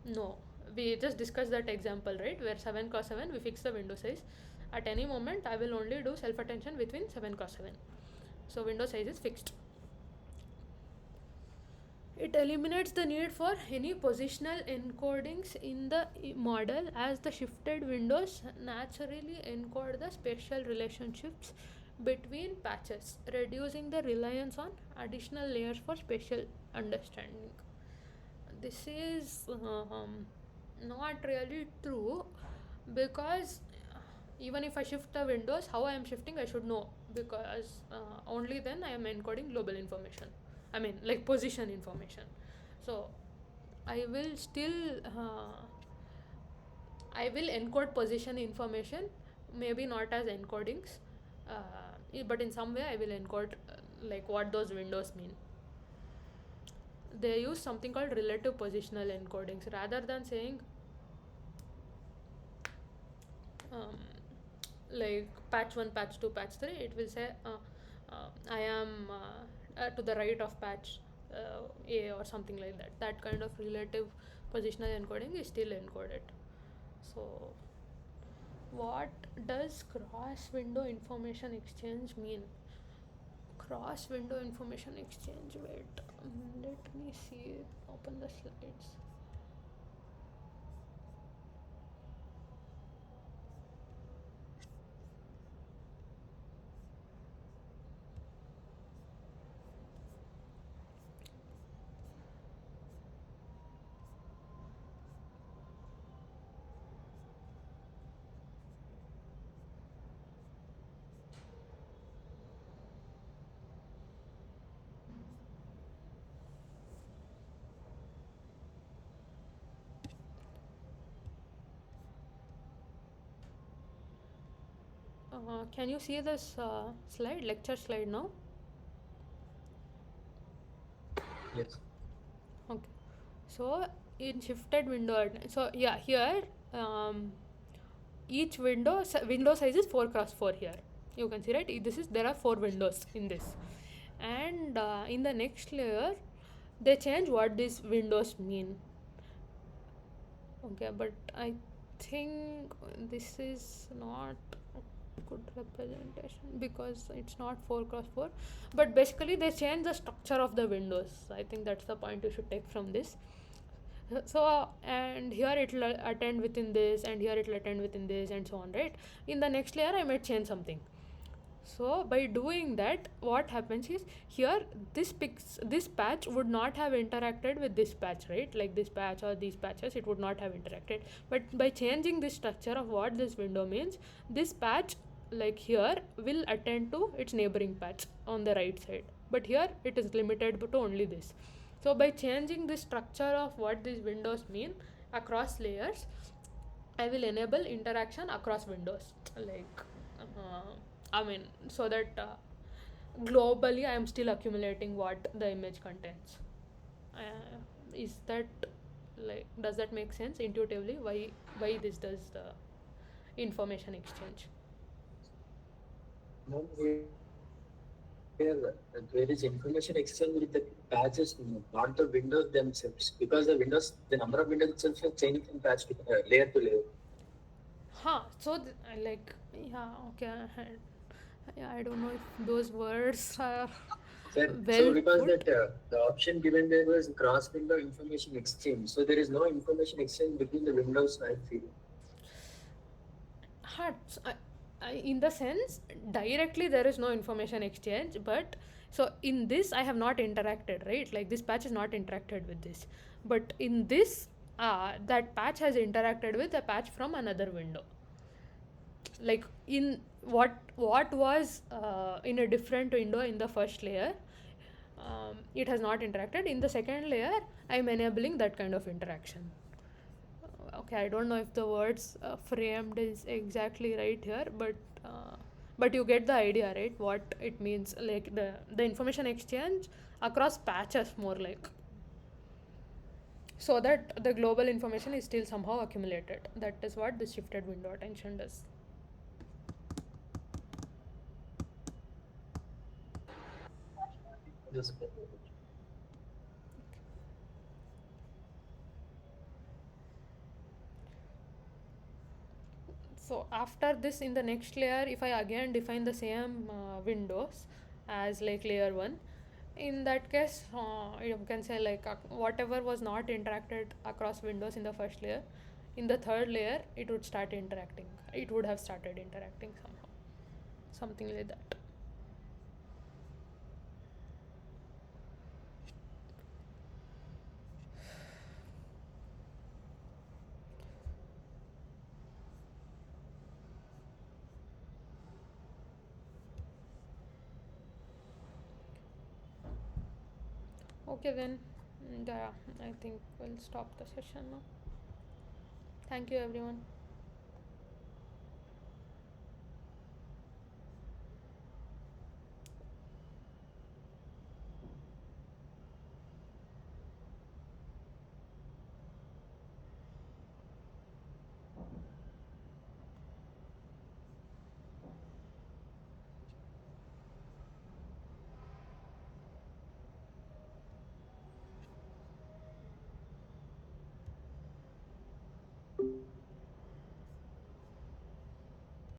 No. We just discussed that example, right? Where 7 cross 7, we fix the window size. At any moment, I will only do self attention between 7 cross 7. So, window size is fixed. It eliminates the need for any positional encodings in the model, as the shifted windows naturally encode the spatial relationships between patches, reducing the reliance on additional layers for spatial understanding. This is not really true, because even if I shift the windows, how I am shifting I should know, because only then I am encoding global information. I mean, like position information. So I will still I will encode position information, maybe not as encodings, but in some way I will encode like what those windows mean. They use something called relative positional encodings rather than saying um, like patch 1, patch 2, patch 3. It will say I am to the right of patch A or something like that. That kind of relative positional encoding is still encoded. So what does cross window information exchange mean? Cross window information exchange, wait, let me see, open the slides. Can you see this slide, lecture slide now? Yes. Okay. So in shifted window, so yeah, here each window size is 4 cross 4 here. You can see, right? This is, there are 4 windows in this, and in the next layer, they change what these windows mean. Okay, but I think this is not good representation because it's not 4 cross 4, but basically they change the structure of the windows. I think that's the point you should take from this. So and here it will attend within this, and here it will attend within this, and so on, right? In the next layer I might change something. So by doing that, what happens is, here this patch would not have interacted with this patch, right? Like this patch or these patches, it would not have interacted. But by changing the structure of what this window means, this patch, like here, will attend to its neighboring patch on the right side. But here it is limited to only this. So by changing the structure of what these windows mean across layers, I will enable interaction across windows. Like I mean, so that globally I am still accumulating what the image contains. Is that like, does that make sense intuitively? Why this does the information exchange? Now here there is information exchange with the patches, not the windows themselves. Because the windows, the number of windows itself is changing from patch to layer to layer. Huh. So like, yeah, okay. Yeah, I don't know if those words are So well because put. that the option given there was cross window information exchange. So there is no information exchange between the windows, I feel. Hard. In the sense, directly there is no information exchange, but so in this I have not interacted, right? Like this patch is not interacted with this, but in this, that patch has interacted with a patch from another window. Like in what was in a different window in the first layer, it has not interacted. In the second layer, I'm enabling that kind of interaction. Okay, I don't know if the words framed is exactly right here, but you get the idea, right? What it means, like the information exchange across patches, more like, so that the global information is still somehow accumulated. That is what this shifted window attention does. Yes. So after this, in the next layer, if I again define the same windows as like layer 1, in that case, you can say like whatever was not interacted across windows in the first layer, in the third layer it would start interacting. It would have started interacting somehow, something like that. Okay then, yeah, I think we'll stop the session now. Thank you everyone.